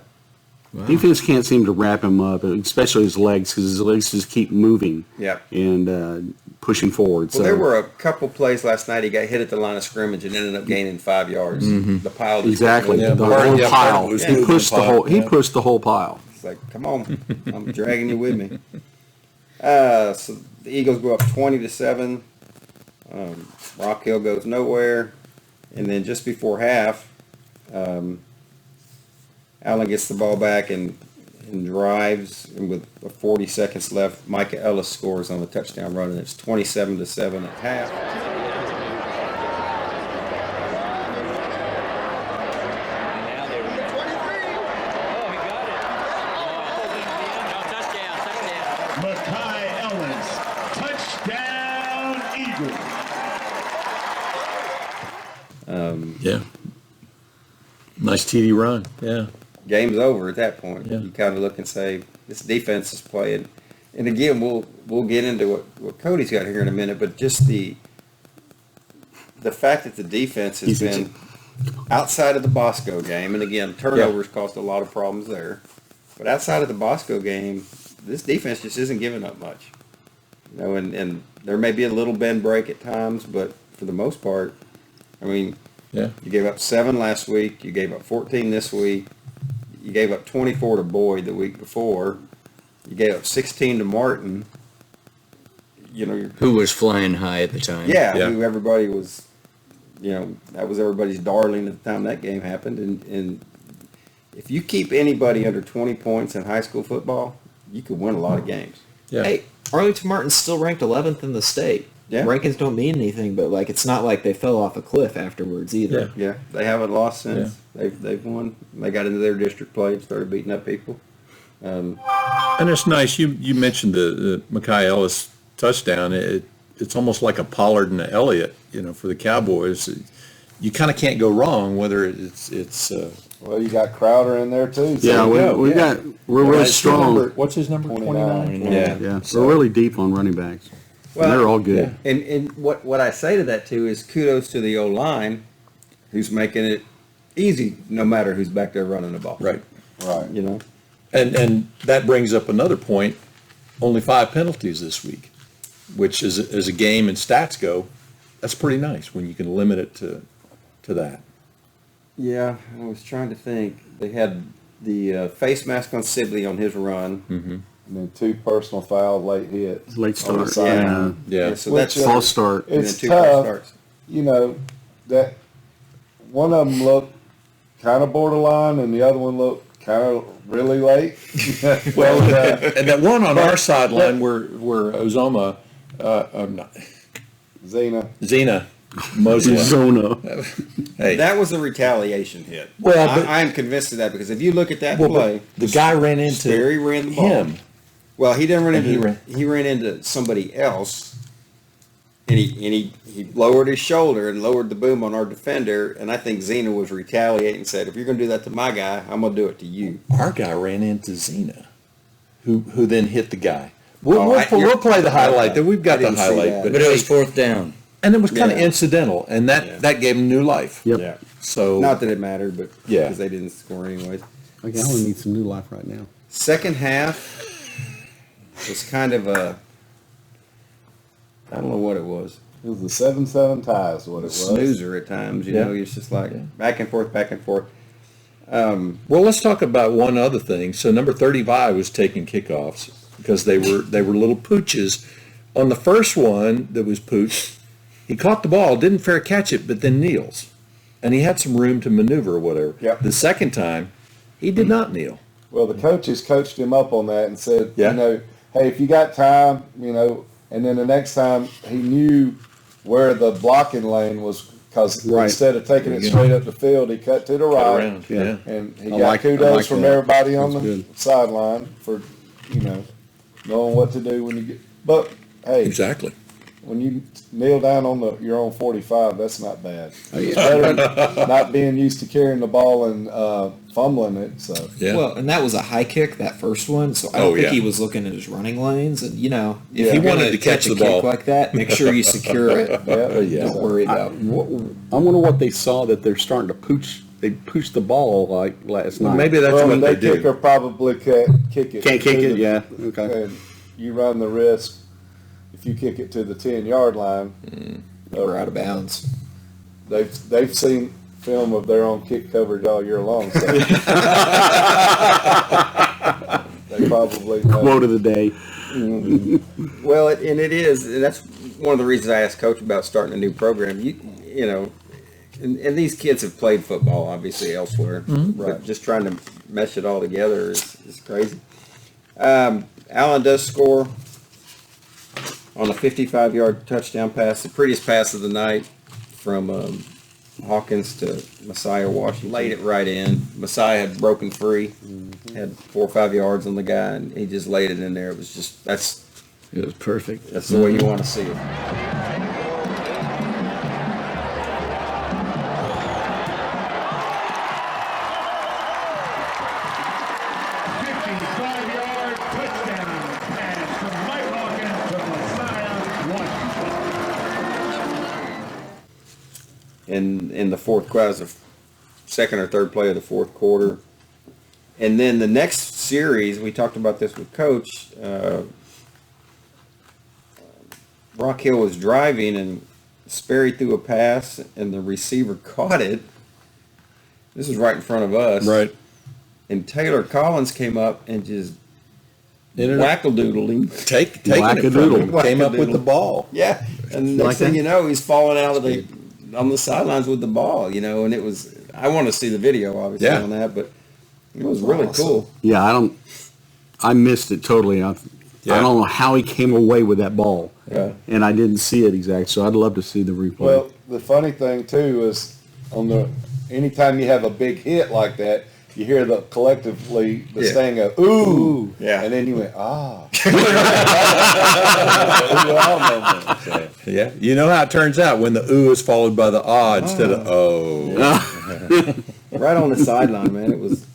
Wow. Defense can't seem to wrap him up, especially his legs, because his legs just keep moving and pushing forward. Well, there were a couple plays last night. He got hit at the line of scrimmage and ended up gaining 5 yards. The pile just Exactly. went The with whole pile. He pushed the whole. He pushed the whole pile. It's like, come on, I'm dragging you with me. So the Eagles go up 20-7. Rock Hill goes nowhere, and then just before half, Allen gets the ball back and drives, and with 40 seconds left, Micah Ellis scores on the touchdown run, and it's 27-7 at half. Micah Ellis, touchdown Eagles. Yeah. Nice TD run. Yeah. Game's over at that point. Yeah. You kind of look and say, this defense is playing. And again, we'll get into what Cody's got here in a minute, but just the fact that the defense has been outside of the Bosco game, and again, turnovers caused a lot of problems there. But outside of the Bosco game, this defense just isn't giving up much. You know, and there may be a little bend break at times, but for the most part, I mean, Yeah. you gave up 7 last week, you gave up 14 this week, you gave up 24 to Boyd the week before, you gave up 16 to Martin. You know, Who was flying high at the time. Yeah. who everybody was, that was everybody's darling at the time that game happened. And if you keep anybody under 20 points in high school football, you could win a lot of games. Yeah. Hey, Arlington Martin's still ranked 11th in the state. Yeah. Rankings don't mean anything, but like it's not like they fell off a cliff afterwards either. Yeah, they haven't lost since. They've won. They got into their district play and started beating up people. And it's nice. You mentioned the Micah Ellis touchdown. It's almost like a Pollard and an Elliott, for the Cowboys. You kind of can't go wrong, whether it's Well, you got Crowder in there too. So Yeah, we're really Right, strong. what's his number? 29. Yeah, we're really deep on running backs. Well, They're all good. And what I say to that too is kudos to the O-line, who's making it easy no matter who's back there running the ball. Right. Right. And that brings up another point. Only 5 penalties this week, which is as a game and stats go, that's pretty nice when you can limit it to that. Yeah, I was trying to think. They had the face mask on Sibley on his run. Mm-hmm. And then 2 personal foul late hits. Late on the start. side. Yeah. So Which, that's False start. and then It's 2 false tough. starts. That one of them looked kind of borderline, and the other one looked kind of really late. Well, and that one on our sideline where Ozoma, Zena Mosley. Zona. Hey, That was a retaliation hit. Well, but- I'm convinced of that because if you look at that well, play, but the guy ran into Sperry ran the ball. him. Well, he didn't run And into. He ran into somebody else, and he lowered his shoulder and lowered the boom on our defender. And I think Zena was retaliating and said, "If you're going to do that to my guy, I'm going to do it to you." Our guy ran into Zena, who then hit the guy. We'll you're- play the highlight. We've got I the didn't see highlight, that. But it was fourth down. and it was kind of Yeah. incidental, and that gave him new life. Yep. Yeah. So Not that it mattered, but Yeah. because they didn't score anyways. Okay, I only need some new life right now. Second half was kind of a. I don't know what it was. It was the 7-7 tie is what it was. Snoozer at times, you Yeah. know. It's just like back and forth, back and forth. well, let's talk about one other thing. So number 35 was taking kickoffs because they were little pooches. On the first one that was pooched, he caught the ball, didn't fair catch it, but then kneels, and he had some room to maneuver or whatever. Yep. The second time, he did not kneel. Well, the coaches coached him up on that and said, Yeah. you know, hey, if you got time, you know, and then the next time he knew where the blocking lane was, because Right. instead of taking it straight up the field, he cut to the right. around, yeah. And he I got like kudos from that. everybody on That's the good. sideline for, you know, knowing what to do when you get. But hey, Exactly. when you kneel down on your own 45, that's not bad. Oh, It's better than not being used to carrying the ball and fumbling it. So Yeah. Well, and that was a high kick, that first one. So I Oh, don't think yeah. he was looking at his running lanes. And, you know, if Yeah. you He wanted wanted to to catch catch a the ball. kick like that, make sure you secure it. yeah, Don't worry about it. I wonder what they saw that they're starting to pooch. They pooched the ball like last night. Maybe that's well, what their they kicker do. probably can't kick it. Can't kick to it, the- yeah. Okay. And you run the risk if you kick it to the 10-yard line. We're out of bounds. They've seen film of their own kick coverage all year long. So they probably know. Quote of the day. Well, and it is, and that's one of the reasons I asked Coach about starting a new program. You know, and these kids have played football obviously elsewhere, but just trying to mesh it all together is crazy. Allen does score on a 55-yard touchdown pass, the prettiest pass of the night from Hawkins to Messiah Washington. Laid it right in. Messiah had broken free, had 4 or 5 yards on the guy, and he just laid it in there. It was just It was perfect. that's the way you want to see it. 55-yard touchdown pass from Mike Hawkins to Messiah Washington. In the fourth quarter, the second or third play of the fourth quarter. And then the next series, we talked about this with Coach, Rock Hill was driving and Sperry threw a pass and the receiver caught it. This is right in front of us. Right. And Taylor Collins came up and just Ended up whack-a-doodled him. taking it from Whack-a-doodle. him. Came up with Whack-a-doodle. the ball. Yeah, and next thing you know, he's falling out of on the sidelines with the ball, you know, and it was, I want to see the video, obviously, Yeah. on that, but it was really cool. Yeah, I missed it totally. I don't know how he came away with that ball. Yeah. And I didn't see it exactly, so I'd love to see the replay. Well, the funny thing too is anytime you have a big hit like that, you hear collectively the Yeah. saying of ooh, Yeah. and then you went ah. So, Yeah. You know how it turns out when the ooh is followed by the ah instead of oh. Right on the sideline, man. It was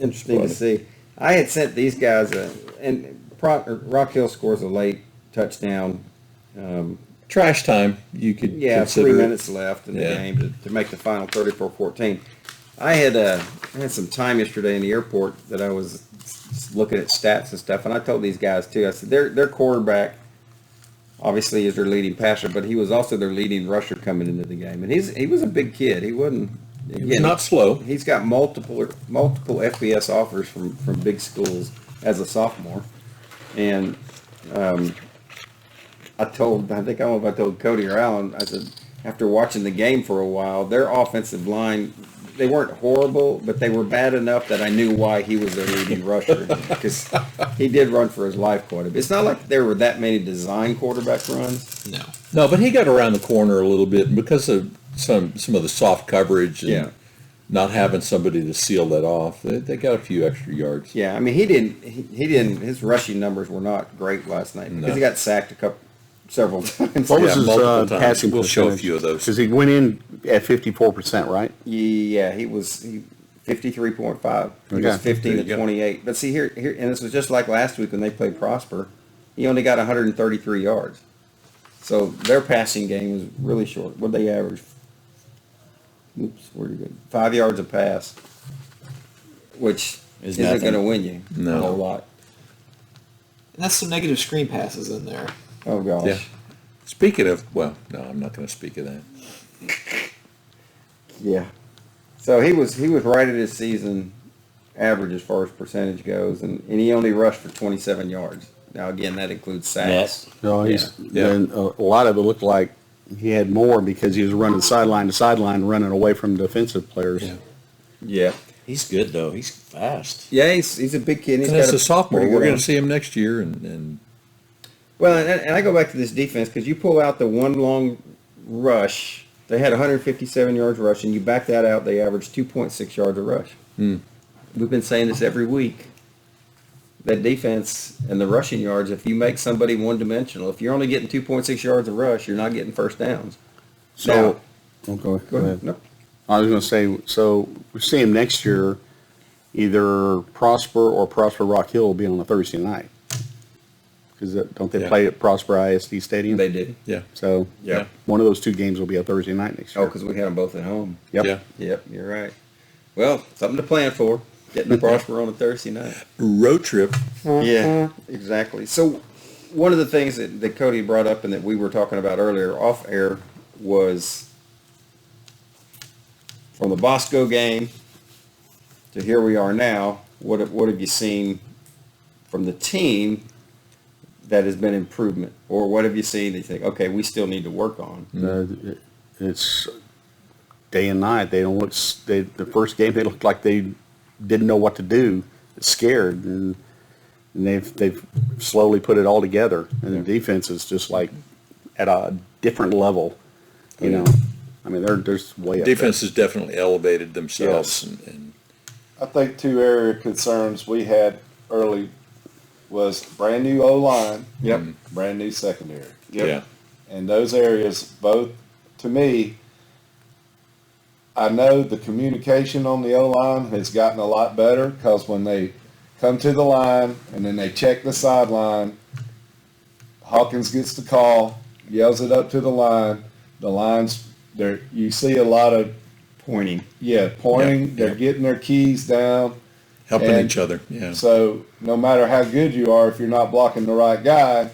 interesting to see. I had sent these guys Rock Hill scores a late touchdown. Trash time, you could Yeah, consider 3 it. minutes left in the Yeah. game to make the final 34-14. I had some time yesterday in the airport that I was looking at stats and stuff, and I told these guys too. I said their quarterback obviously is their leading passer, but he was also their leading rusher coming into the game, and he was a big kid. He wasn't. He's not slow. He's got multiple FBS offers from big schools as a sophomore, and I told Cody or Allen, I said, after watching the game for a while, their offensive line, they weren't horrible, but they were bad enough that I knew why he was their leading rusher, because he did run for his life quite a bit. It's not like there were that many design quarterback runs. No. No, but he got around the corner a little bit because of some of the soft coverage. And, Yeah. not having somebody to seal that off, they got a few extra yards. Yeah, I mean, he didn't, his rushing numbers were not great last night because he got sacked several times. What was his multiple times. passing We'll show a percentage? few of those. Because he went in at 54%, right? Yeah, he was 53.5. He Okay. was 15 There to you go. 28. But see here, and this was just like last week when they played Prosper. He only got 133 yards. So their passing game was really short. What they average? Oops, where you go? 5 yards a pass, which isn't nothing. going to win you No. a whole lot. And that's some negative screen passes in there. Oh gosh. Yeah. Speaking of, well, no, I'm not going to speak of that. Yeah. So he was right at his season average as far as percentage goes, and he only rushed for 27 yards. Now again, that includes sacks. No, he's Yeah. then a lot of it looked like he had more because he was running sideline to sideline, running away from defensive players. Yeah. Yeah. He's good though. He's fast. Yeah, he's a big kid. He's And got as a sophomore, pretty we're good going arm. to see him next year, and Well, and I go back to this defense because you pull out the one long rush. They had 157 yards rushing. You back that out, they averaged 2.6 yards a rush. We've been saying this every week. That defense and the rushing yards, if you make somebody one-dimensional, if you're only getting 2.6 yards a rush, you're not getting first downs. So, Now, go ahead. Nope. I was going to say, so we see him next year, either Prosper or Prosper Rock Hill will be on a Thursday night. Because don't they Yeah. play at Prosper ISD Stadium? They did. yeah. So Yeah. one of those two games will be a Thursday night next Oh, year. because we had them both at home. Yep. Yeah. Yep, you're right. Well, something to plan for. Getting to Prosper on a Thursday night. Road trip. Yeah, exactly. So one of the things that Cody brought up and that we were talking about earlier off air was from the Bosco game to here we are now, what have you seen from the team that has been improvement? Or what have you seen that you think, okay, we still need to work on? It's day and night. They don't look. The first game they looked like they didn't know what to do, scared, and they've slowly put it all together. And the defense is just like at a different level. You know, I mean they're way up Defense has definitely elevated themselves, Yes. and I think two area concerns we had early was brand new O-line, Yep. brand new secondary. yeah. And those areas, both, to me, I know the communication on the O-line has gotten a lot better because when they come to the line and then they check the sideline, Hawkins gets the call, yells it up to the line. The line's there. You see a lot of Pointing. pointing. Yeah, They're yeah. getting their keys down. Helping And each other. Yeah. So no matter how good you are, if you're not blocking the right guy,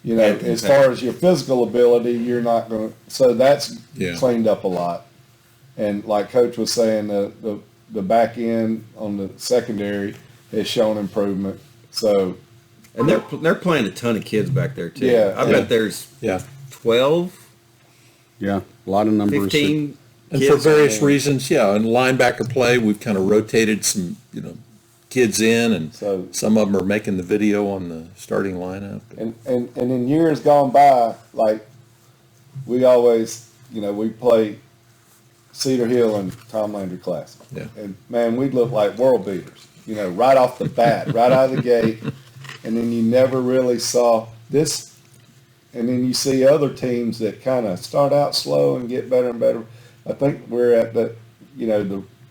you know, Yeah, as far as your physical ability, you're not going to. So that's Yeah. cleaned up a lot. And like Coach was saying, the back end on the secondary has shown improvement. So And they're playing a ton of kids back there too. Yeah, I yeah. bet there's Yeah. 12, Yeah, a lot of numbers. 15 And kids for various on there. reasons, yeah, in linebacker play, we've kind of rotated some, kids in, and So- some of them are making the video on the starting lineup. and in years gone by, like we always, we play Cedar Hill and Tom Landry Classic. Yeah. And man, we'd look like world beaters, right off the bat, right out of the gate. And then you never really saw this. And then you see other teams that kind of start out slow and get better and better. I think we're at the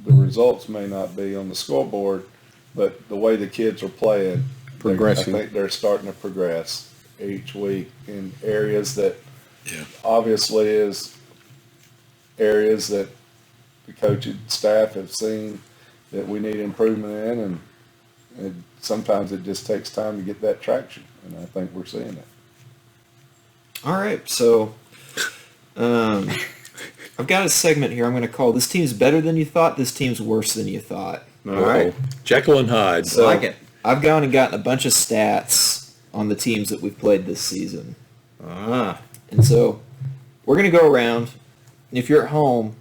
results may not be on the scoreboard, but the way the kids are playing, Progressing. I think they're starting to progress each week in areas that Yeah. obviously is areas that the coaching staff have seen that we need improvement in, and sometimes it just takes time to get that traction, and I think we're seeing it. All right, so I've got a segment here I'm going to call "This team's better than you thought. This team's worse than you thought." All right. Jekyll and Hyde. So like it. I've gone and gotten a bunch of stats on the teams that we've played this season. And so we're going to go around. And if you're at home,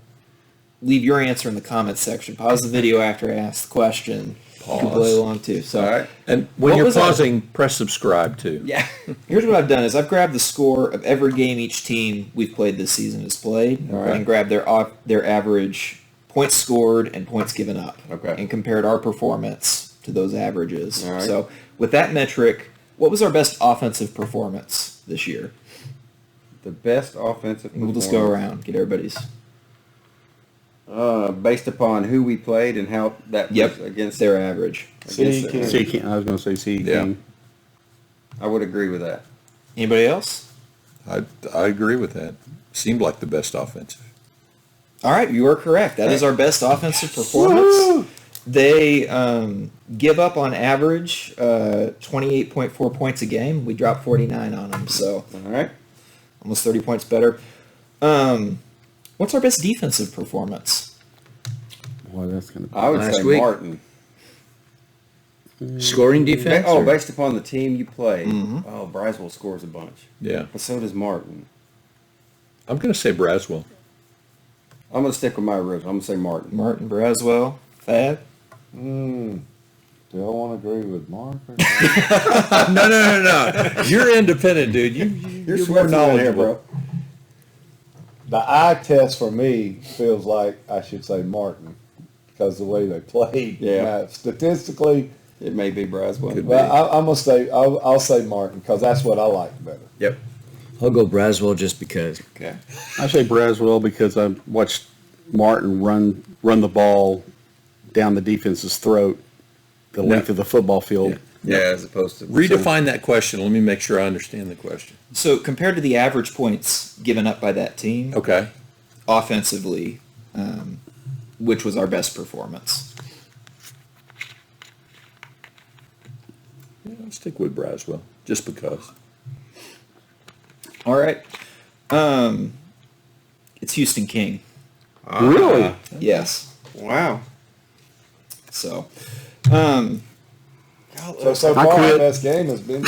leave your answer in the comments section. Pause the video after I ask the question. You can play along too. So All right. And when What you're was that? pausing, press subscribe too. Yeah. here's what I've done is I've grabbed the score of every game each team we've played this season has played, All right. and grabbed their average points scored and points given up. Okay. And compared our performance to those averages. All right. So with that metric, what was our best offensive performance this year? The best offensive And we'll just go around, get everybody's. based upon who we played and how that was against their average. against their- C. King, I was going to say C. Yeah. King. I would agree with that. Anybody else? I agree with that. Seemed like the best offensive. All right, you are correct. That is our best offensive performance. They give up on average 28.4 points a game. We dropped 49 on them, so All right. almost 30 points better. What's our best defensive performance? Boy, that's going to be. I would Last say week. Martin. Scoring defense? or- Based upon the team you play. Mhm. Oh, Braswell scores a bunch. Yeah. But so does Martin. I'm going to say Braswell. I'm going to stick with my original. I'm going to say Martin. Martin Braswell, Thad. Do I want to agree with Mark? Or No. You're independent, dude. You're more Switzerland knowledgeable. here, bro. the eye test for me feels like I should say Martin because the way they played. Yeah. Now, statistically, It may be Braswell. Could well, I'm gonna say I'll say Martin because that's what I like better. Yep. I'll go Braswell just because. Okay. I say Braswell because I watched Martin run the ball down the defense's throat the length of the football field. Yeah, as opposed to Redefine that question. Let me make sure I understand the question. So compared to the average points given up by that team, Okay. offensively, which was our best performance? Yeah, I'll stick with Braswell, just because. All right. It's Houston King. Really? Yes. Wow. So, So I far, quit. the best game has been.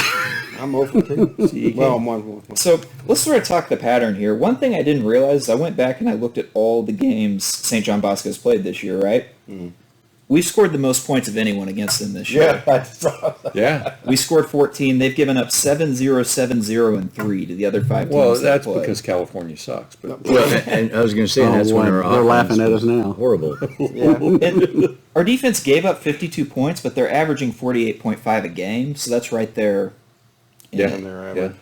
I'm over two. Well, I'm 1-1. so let's sort of talk the pattern here. One thing I didn't realize is I went back and I looked at all the games St. John Bosco's played this year, right? We've scored the most points of anyone against them this year. Yeah. Yeah. We scored 14. They've given up 7-0, 7-0, and 3 to the other 5 teams. Well, they've that's played. because California sucks. But Well, and I was going to say, Oh, that's when boy, our they're offense laughing at was us now. Horrible. And our defense gave up 52 points, but they're averaging 48.5 a game, so that's right there. yeah, And they're yeah. average.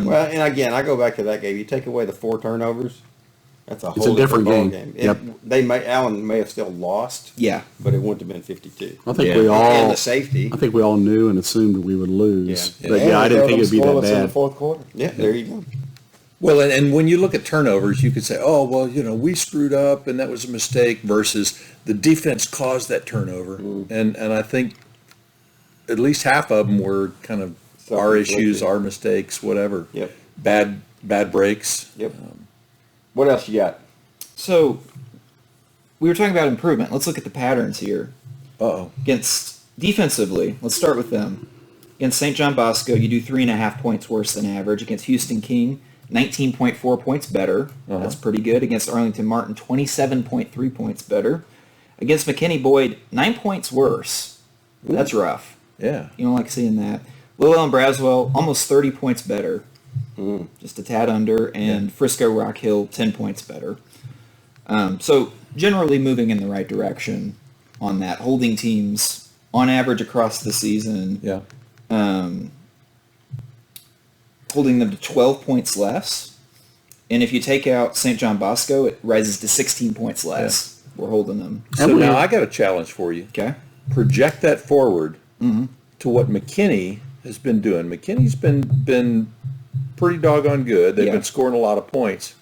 Well, and again, I go back to that game. You take away the 4 turnovers, that's a It's a whole different ball game. It- Allen may have still lost, Yeah. but it wouldn't have been 52. I think Yeah. we And all. the safety. I think we all knew and assumed we would lose. Yeah. But yeah, I didn't think it'd be that in the bad. fourth quarter. Yeah, there you go. Well, and when you look at turnovers, you could say, oh, well, we screwed up and that was a mistake versus the defense caused that turnover. And I think at least half of them were kind of our Self-inflicted. issues, our mistakes, whatever. Yep. Bad breaks. Yep. What else you got? So we were talking about improvement. Let's look at the patterns here. Uh-oh. Against defensively, let's start with them. Against St. John Bosco, you do 3.5 points worse than average. Against Houston King, 19.4 points better. That's pretty good. Against Arlington Martin, 27.3 points better. Against McKinney Boyd, 9 points worse. That's rough. Yeah. You don't like seeing that. Lowell and Braswell, almost 30 points better. Just a tad under. And Frisco Rock Hill, 10 points better. So generally moving in the right direction on that. Holding teams on average across the season. Yeah. Holding them to 12 points less. And if you take out St. John Bosco, it rises to 16 points less. We're holding them. So now I got a challenge for you. Okay. Project that forward to what McKinney has been doing. McKinney's been pretty doggone good. They've Yeah. been scoring a lot of points.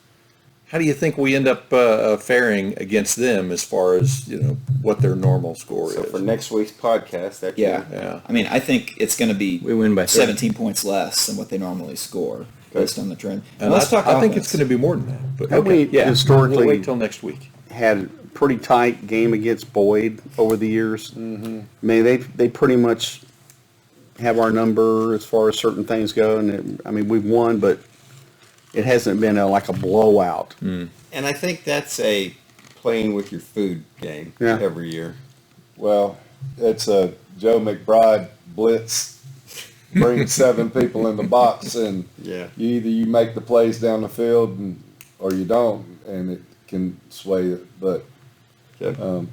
How do you think we end up faring against them as far as what their normal score So is? for next week's podcast, that's Yeah. Yeah. I mean, I think it's going to be We win by 30. 17 points less than what they normally score based on the trend. And Now let's talk I think offense. it's going to be more than that. But Have okay, we yeah, historically- we'll wait till next week. Had a pretty tight game against Boyd over the years. I mean, they pretty much have our number as far as certain things go, and we've won, but it hasn't been like a blowout. And I think that's a playing with your food game Yeah. every year. Well, it's a Joe McBride blitz. Bring 7 people in the box, and Yeah. you make the plays down the field, or you don't, and it can sway it. But Okay. All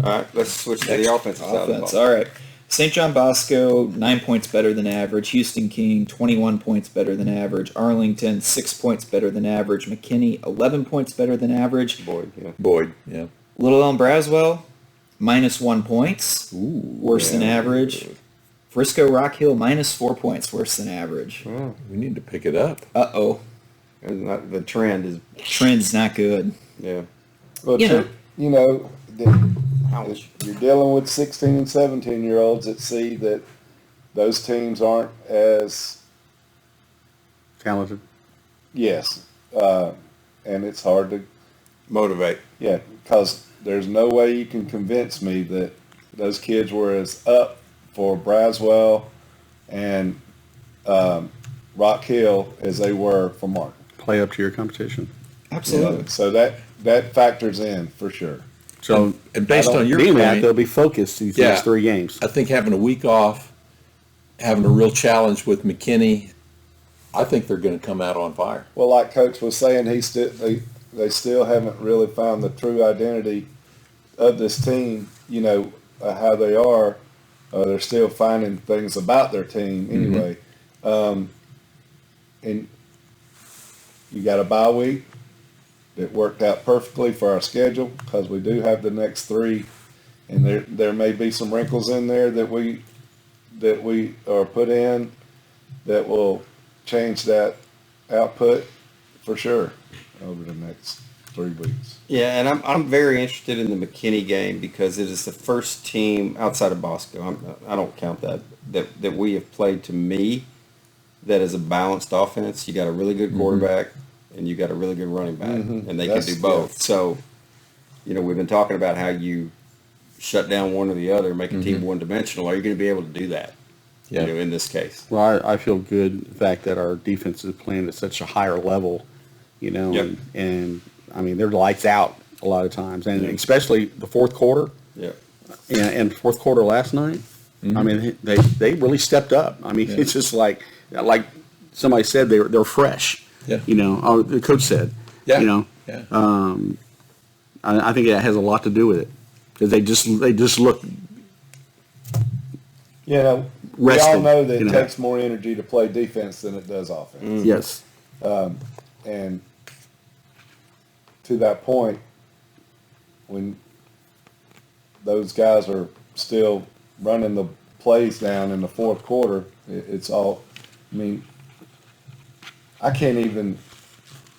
right, let's switch to the offensive side of the Offense. ball. All right. St. John Bosco, 9 points better than average. Houston King, 21 points better than average. Arlington, 6 points better than average. McKinney, 11 points better than average. Boyd, yeah. Little Elm Braswell, -1 points, worse than average. Frisco Rock Hill, -4 points, worse than average. We need to pick it up. Uh-oh. And the trend is, Trend's not good. yeah. Well, You know. you're dealing with 16 and 17-year-olds that see that those teams aren't as, Talented. yes, and it's hard to, Motivate. yeah, because there's no way you can convince me that those kids were as up for Braswell and Rock Hill as they were for Martin. Play up to your competition. Absolutely. So that factors in for sure. So And based on your being that, point, they'll be focused these Yeah. next 3 games. I think having a week off, having a real challenge with McKinney, I think they're going to come out on fire. Well, like Coach was saying, they still haven't really found the true identity of this team. You know how they are. They're still finding things about their team anyway. And you got a bye week that worked out perfectly for our schedule because we do have the next 3, and there may be some wrinkles in there that we are put in that will change that output for sure over the next 3 weeks. Yeah, and I'm very interested in the McKinney game because it is the first team outside of Bosco. I don't count that we have played, to me, that is a balanced offense. You got a really good quarterback and you got a really good running back, and they can do both. Yeah. So, we've been talking about how you shut down one or the other, make a team one-dimensional. Are you going to be able to do that? Yeah. In this case. Well, I feel good the fact that our defense is playing at such a higher level, Yep. and I mean, they're lights out a lot of times, and especially the fourth quarter. Yeah. And fourth quarter last night, I mean, they really stepped up. I mean, it's just like somebody said, they're fresh. Yeah. The coach said. Yeah. I think it has a lot to do with it because they just look. We all Rested, know that it you know. takes more energy to play defense than it does offense. Yes. And to that point, when those guys are still running the plays down in the fourth quarter, it's all, I mean, I can't even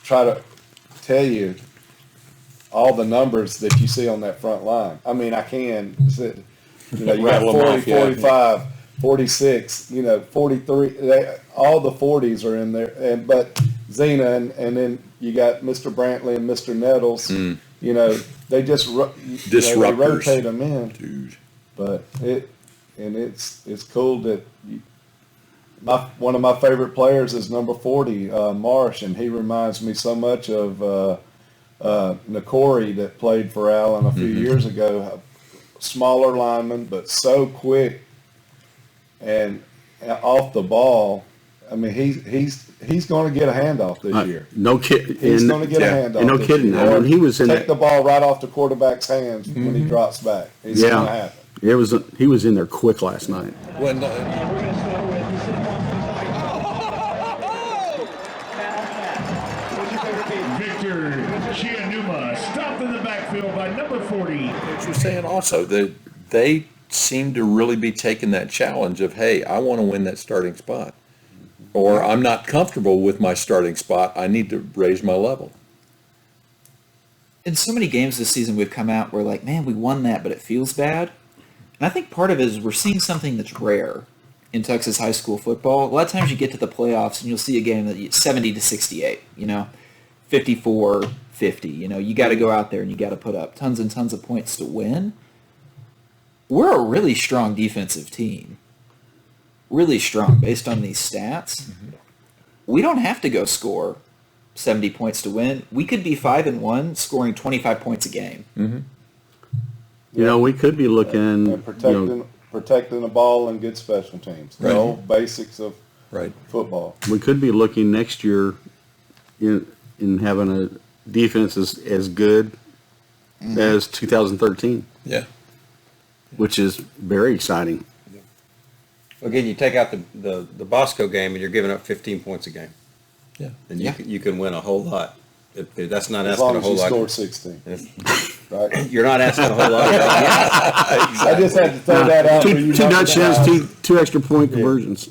try to tell you all the numbers that you see on that front line. I mean, I can. You got Rattle 'em 40, off, yeah. 45, 46, 43. All the 40s are in there. But Zena and then you got Mr. Brantley and Mr. Nettles. They just they Disruptors. rotate them in. Dude. But it's cool that one of my favorite players is number 40, Marsh, and he reminds me so much of Nakori that played for Allen a few years ago. Smaller lineman, but so quick and off the ball. I mean, he's going to get a handoff this year. No kid. He's going to get a handoff. And no this kidding. year. When he was in Take the ball right off the quarterback's hands when he drops back. It's going to happen. he was in there quick last night. When Victor Chianuma stopped in the backfield by number 40. what you're saying also, that they seem to really be taking that challenge of, hey, I want to win that starting spot. Or I'm not comfortable with my starting spot. I need to raise my level. In so many games this season we've come out, we're like, man, we won that, but it feels bad. And I think part of it is we're seeing something that's rare in Texas high school football. A lot of times you get to the playoffs and you'll see a game that 70-68, 54-50. You got to go out there and you got to put up tons and tons of points to win. We're a really strong defensive team. Really strong based on these stats. We don't have to go score 70 points to win. We could be 5-1 scoring 25 points a game. We could be looking And protecting the ball and good special teams. The Right. old basics of Right. football. we could be looking next year in having a defense as good as 2013, Yeah. which is very exciting. Again, you take out the Bosco game and you're giving up 15 points a game. Yeah. And you can win a whole lot. That's not As asking long a as whole you lot. score 16, right? You're not asking a whole lot. I just had to throw that out. for you Two not to touchdowns, know. two extra point conversions.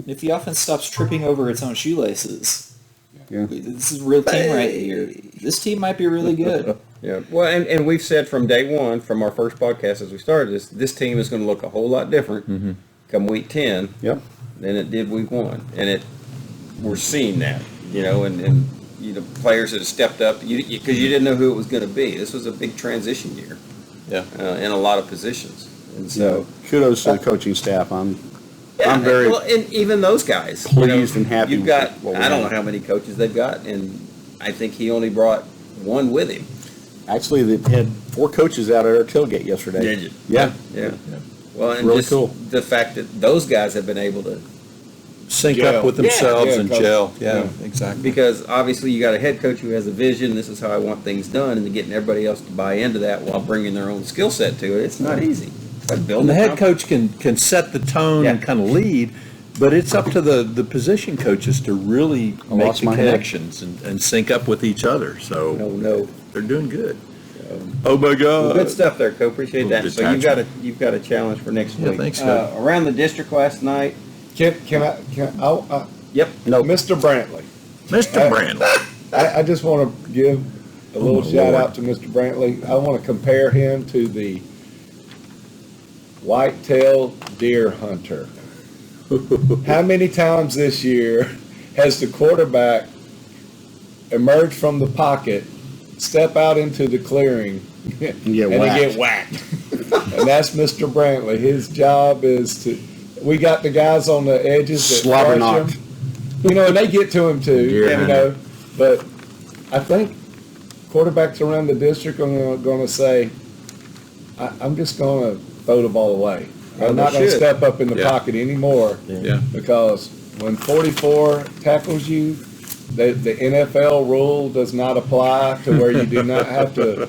If the offense stops tripping over its own shoelaces, Yeah. this is a real team right here. This team might be really good. Yeah. Well, and we've said from day one, from our first podcast as we started this team is going to look a whole lot different come week 10 Yep. than it did week 1. And we're seeing that, and players that have stepped up because you didn't know who it was going to be. This was a big transition year Yeah. in a lot of positions. And so, Kudos to the coaching staff. I'm very well, and even those guys pleased and happy You've with got what we I don't know have. how many coaches they've got, and I think he only brought one with him. Actually, they had 4 coaches out at our tailgate yesterday. Did you? Yeah. Yeah. Well, and Really just cool. the fact that those guys have been able to, Sync Gel. up with themselves Yeah, and coach. gel. Yeah, exactly. because obviously you got a head coach who has a vision. This is how I want things done, and then getting everybody else to buy into that while bringing their own skill set to it. It's not easy. It's like building And the a head company. coach can set the tone and Yeah. kind of lead, but it's up to the position coaches to really I make lost the my head. connections and sync up with each other. So No. they're doing good. Oh my Well, God! good stuff there, Co. Appreciate Little that. So you've got a challenge for next Yeah, week. thanks, Scott. Around the district last night. Can Yep. Mr. Brantley? Mr. Brandley. I just want to give a little my shout Lord. out to Mr. Brantley. I want to compare him to the whitetail deer hunter. How many times this year has the quarterback emerged from the pocket, step out into the clearing, get and they whacked. get whacked? And that's Mr. Brantley. His job is we got the guys on the edges that Slobber crush knocked. him. And they get to him too, Yeah. But I think quarterbacks around the district are going to say, I'm just going to throw the ball away. Well, I'm they not going to should. step up in the Yeah. pocket anymore Yeah. because when 44 tackles you, the NFL rule does not apply to where you do not have to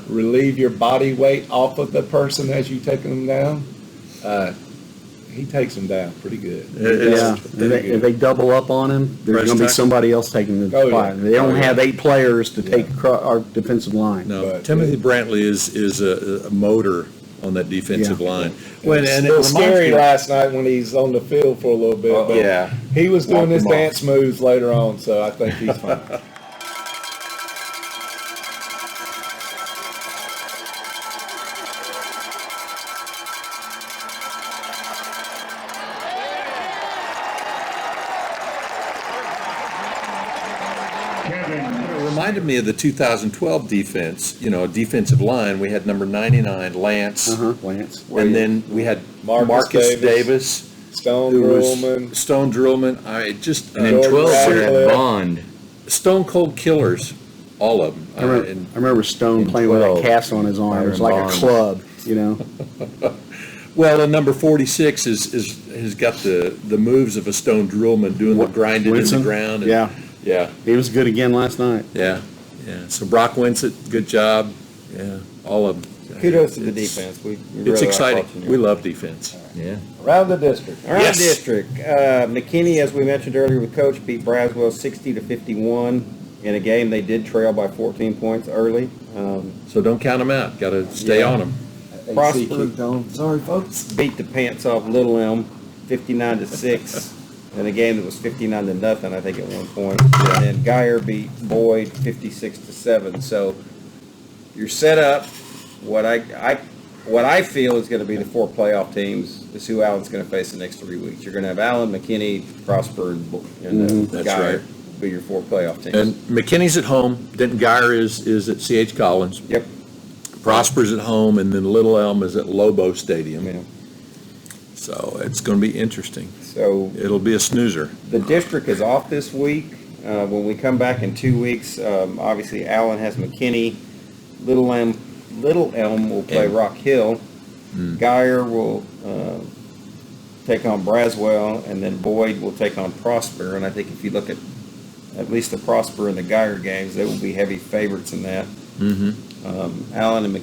relieve your body weight off of the person as you take them down. He takes them down pretty good. Yeah, Pretty if they double up on him, there's Press going to be tackle. somebody else taking the Oh, yeah. spot. They don't have 8 players to take our defensive line. No, But- Timothy Brantley is a motor on that defensive Yeah. line. And it was scary last night when he's on the field for a little bit. But Yeah. he was doing Walked his him off. dance moves later on, so I think he's fine. Kevin It reminded me of the 2012 defense, defensive line. We had number 99, Lance, Lance. and then we had Marcus Marcus Davis. Davis, Stone who was Drillman. Stone Drillman. And in Jordan 12, we had Radcliffe. Bond. Stone Cold Killers, all of them. I remember Stone in playing with that 12, cast on his arm. It was like Byron a Bonds. club, Well, and number 46 has got the moves of a Stone Drillman, doing the grinding in Winston? the ground. And, Yeah, yeah, he was good again last night. yeah. So Brock Winsett, good job. Yeah, all of them. Kudos to the It's- defense. We It's really are exciting. watching We you. love defense. Yeah. Around the district. Around Yes. district, McKinney, as we mentioned earlier with Coach, beat Braswell 60-51 in a game they did trail by 14 points early. So don't count them out. Got to stay Yeah. on them. Prosper Sorry, folks. beat the pants off Little Elm 59-6 in a game that was 59-0, I think, at one point. And then Geyer beat Boyd 56-7. So you're set up. What I feel is going to be the 4 playoff teams is who Allen's going to face the next 3 weeks. You're going to have Allen, McKinney, Prosper, and That's Geyer right. be your 4 playoff teams. And McKinney's at home. Denton Geyer is at C.H. Collins. Yep. Prosper's at home, and then Little Elm is at Lobo Stadium. Yeah. So it's going to be interesting. So It'll be a snoozer. the district is off this week. When we come back in 2 weeks, obviously Allen has McKinney. Little Elm will play And- Rock Hill. Geyer will take on Braswell, and then Boyd will take on Prosper. And I think if you look at least the Prosper and the Geyer games, they will be heavy favorites in that. Allen and McKinney